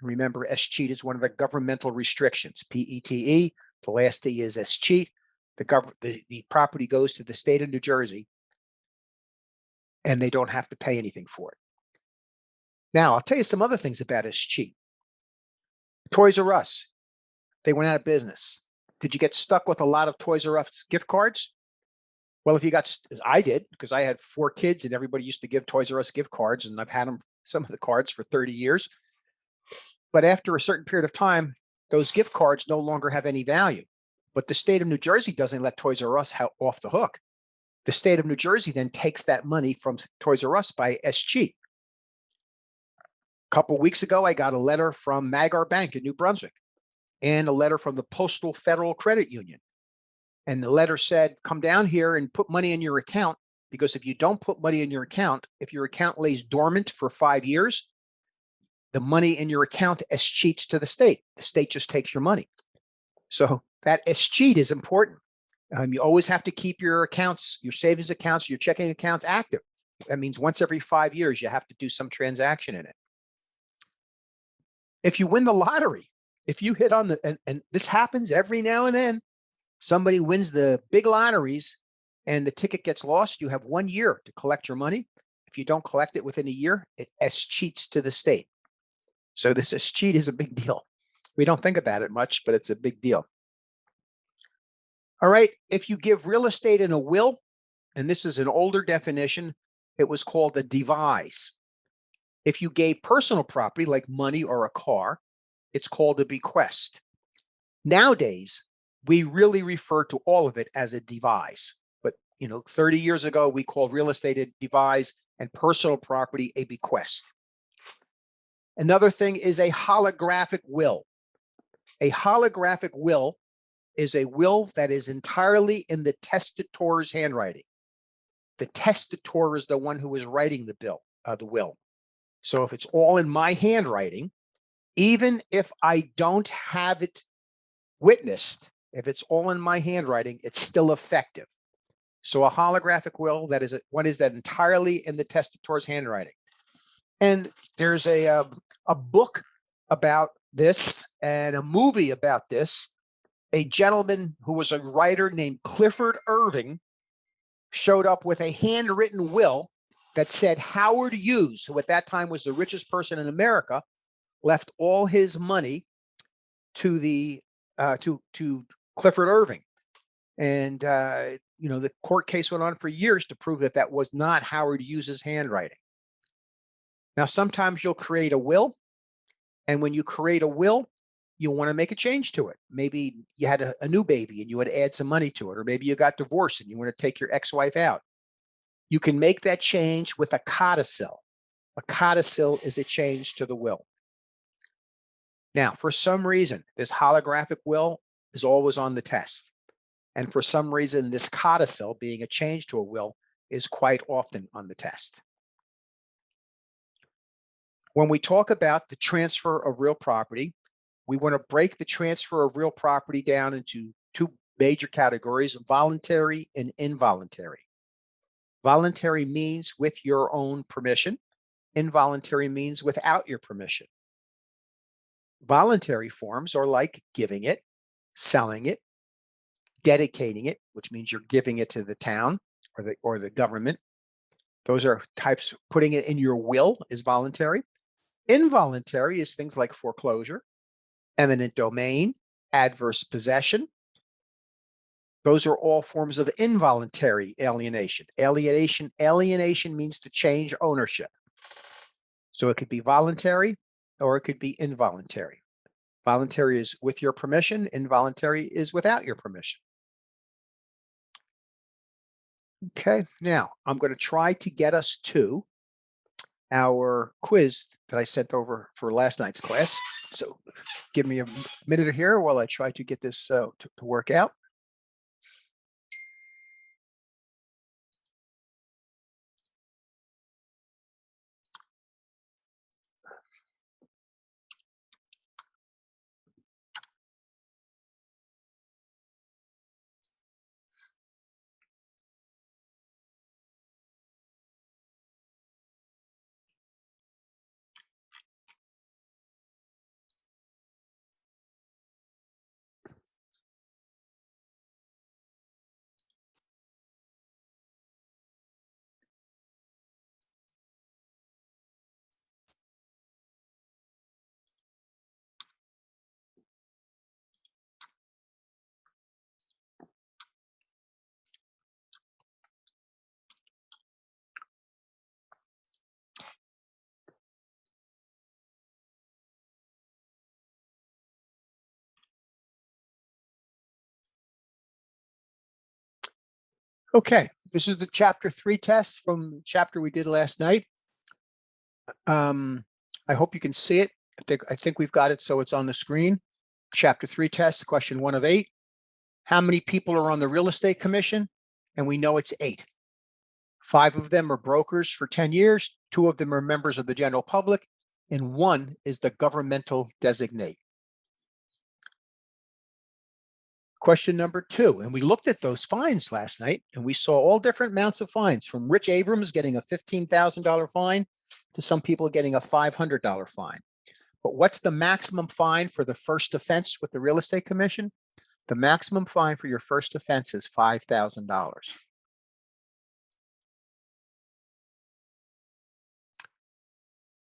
Remember, escheat is one of the governmental restrictions, PETE. The last E is escheat. The property goes to the state of New Jersey, and they don't have to pay anything for it. Now, I'll tell you some other things about escheat. Toys R Us, they went out of business. Did you get stuck with a lot of Toys R Us gift cards? Well, I did, because I had 4 kids and everybody used to give Toys R Us gift cards, and I've had some of the cards for 30 years. But after a certain period of time, those gift cards no longer have any value. But the state of New Jersey doesn't let Toys R Us off the hook. The state of New Jersey then takes that money from Toys R Us by escheat. A couple of weeks ago, I got a letter from Magyar Bank in New Brunswick and a letter from the Postal Federal Credit Union. And the letter said, come down here and put money in your account because if you don't put money in your account, if your account lays dormant for 5 years, the money in your account escheats to the state. The state just takes your money. So that escheat is important. You always have to keep your accounts, your savings accounts, your checking accounts active. That means once every 5 years, you have to do some transaction in it. If you win the lottery, if you hit on and this happens every now and then, somebody wins the big lotteries and the ticket gets lost, you have 1 year to collect your money. If you don't collect it within a year, it escheats to the state. So this escheat is a big deal. We don't think about it much, but it's a big deal. All right, if you give real estate in a will, and this is an older definition, it was called a devise. If you gave personal property like money or a car, it's called a bequest. Nowadays, we really refer to all of it as a devise. But 30 years ago, we called real estate a devise and personal property a bequest. Another thing is a holographic will. A holographic will is a will that is entirely in the testator's handwriting. The testator is the one who is writing the will. So if it's all in my handwriting, even if I don't have it witnessed, if it's all in my handwriting, it's still effective. So a holographic will, that is one is that entirely in the testator's handwriting. And there's a book about this and a movie about this. A gentleman who was a writer named Clifford Irving showed up with a handwritten will that said Howard Hughes, who at that time was the richest person in America, left all his money to the to Clifford Irving. And the court case went on for years to prove that that was not Howard Hughes's handwriting. Now, sometimes you'll create a will, and when you create a will, you want to make a change to it. Maybe you had a new baby and you want to add some money to it, or maybe you got divorced and you want to take your ex-wife out. You can make that change with a codicil. A codicil is a change to the will. Now, for some reason, this holographic will is always on the test. And for some reason, this codicil, being a change to a will, is quite often on the test. When we talk about the transfer of real property, we want to break the transfer of real property down into two major categories: voluntary and involuntary. Voluntary means with your own permission. Involuntary means without your permission. Voluntary forms are like giving it, selling it, dedicating it, which means you're giving it to the town or the government. Those are types. Putting it in your will is voluntary. Involuntary is things like foreclosure, eminent domain, adverse possession. Those are all forms of involuntary alienation. Alienation means to change ownership. So it could be voluntary or it could be involuntary. Voluntary is with your permission. Involuntary is without your permission. Okay, now I'm going to try to get us to our quiz that I sent over for last night's class. So give me a minute here while I try to get this to work out. Okay, this is the chapter 3 test from the chapter we did last night. I hope you can see it. I think we've got it, so it's on the screen. Chapter 3 test, question 1 of 8. How many people are on the real estate commission? And we know it's 8. 5 of them are brokers for 10 years, 2 of them are members of the general public, and 1 is the governmental designate. Question number 2, and we looked at those fines last night, and we saw all different amounts of fines, from Rich Abrams getting a $15,000 fine to some people getting a $500 fine. But what's the maximum fine for the first offense with the Real Estate Commission? The maximum fine for your first offense is $5,000.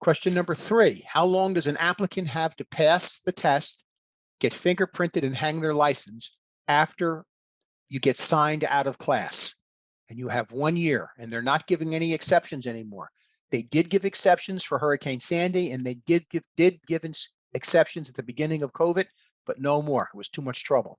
Question number 3, how long does an applicant have to pass the test, get fingerprinted, and hang their license after you get signed out of class? And you have 1 year, and they're not giving any exceptions anymore. They did give exceptions for Hurricane Sandy, and they did give exceptions at the beginning of COVID, but no more. It was too much trouble.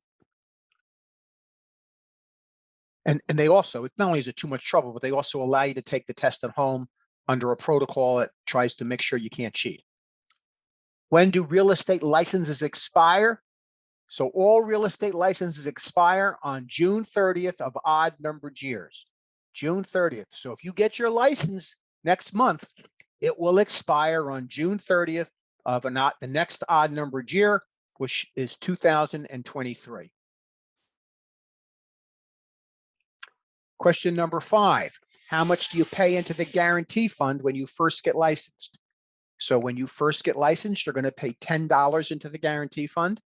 And they also, not only is it too much trouble, but they also allow you to take the test at home under a protocol that tries to make sure you can't cheat. When do real estate licenses expire? So all real estate licenses expire on June 30th of odd numbered years. June 30th. So if you get your license next month, it will expire on June 30th of the next odd numbered year, which is 2023. Question number 5. How much do you pay into the guarantee fund when you first get licensed? So when you first get licensed, you're going to pay $10 into the guarantee fund.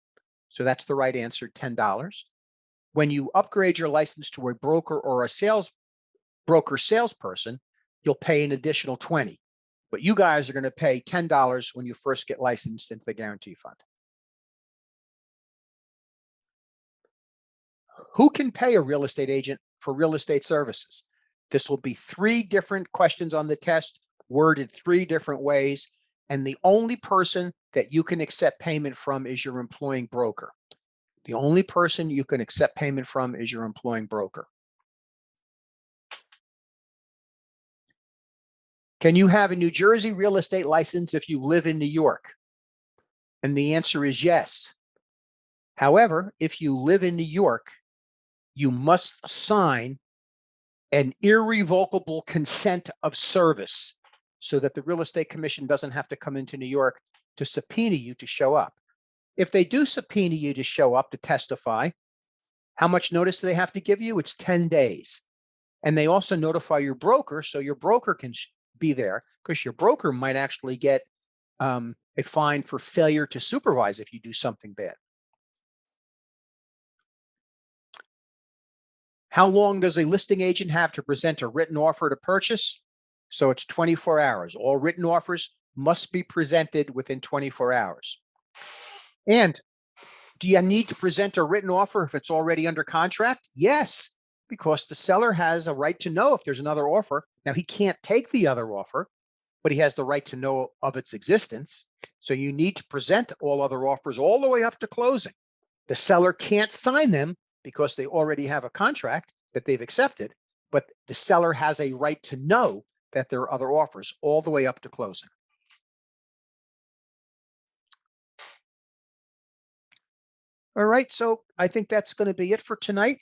So that's the right answer, $10. When you upgrade your license to a broker or a salesperson, you'll pay an additional $20. But you guys are going to pay $10 when you first get licensed into the guarantee fund. Who can pay a real estate agent for real estate services? This will be 3 different questions on the test, worded 3 different ways. And the only person that you can accept payment from is your employing broker. The only person you can accept payment from is your employing broker. Can you have a New Jersey real estate license if you live in New York? And the answer is yes. However, if you live in New York, you must sign an irrevocable consent of service so that the Real Estate Commission doesn't have to come into New York to subpoena you to show up. If they do subpoena you to show up to testify, how much notice do they have to give you? It's 10 days. And they also notify your broker, so your broker can be there, because your broker might actually get a fine for failure to supervise if you do something bad. How long does a listing agent have to present a written offer to purchase? So it's 24 hours. All written offers must be presented within 24 hours. And do you need to present a written offer if it's already under contract? Yes, because the seller has a right to know if there's another offer. Now, he can't take the other offer, but he has the right to know of its existence. So you need to present all other offers all the way up to closing. The seller can't sign them because they already have a contract that they've accepted, but the seller has a right to know that there are other offers all the way up to closing. All right, so I think that's going to be it for tonight.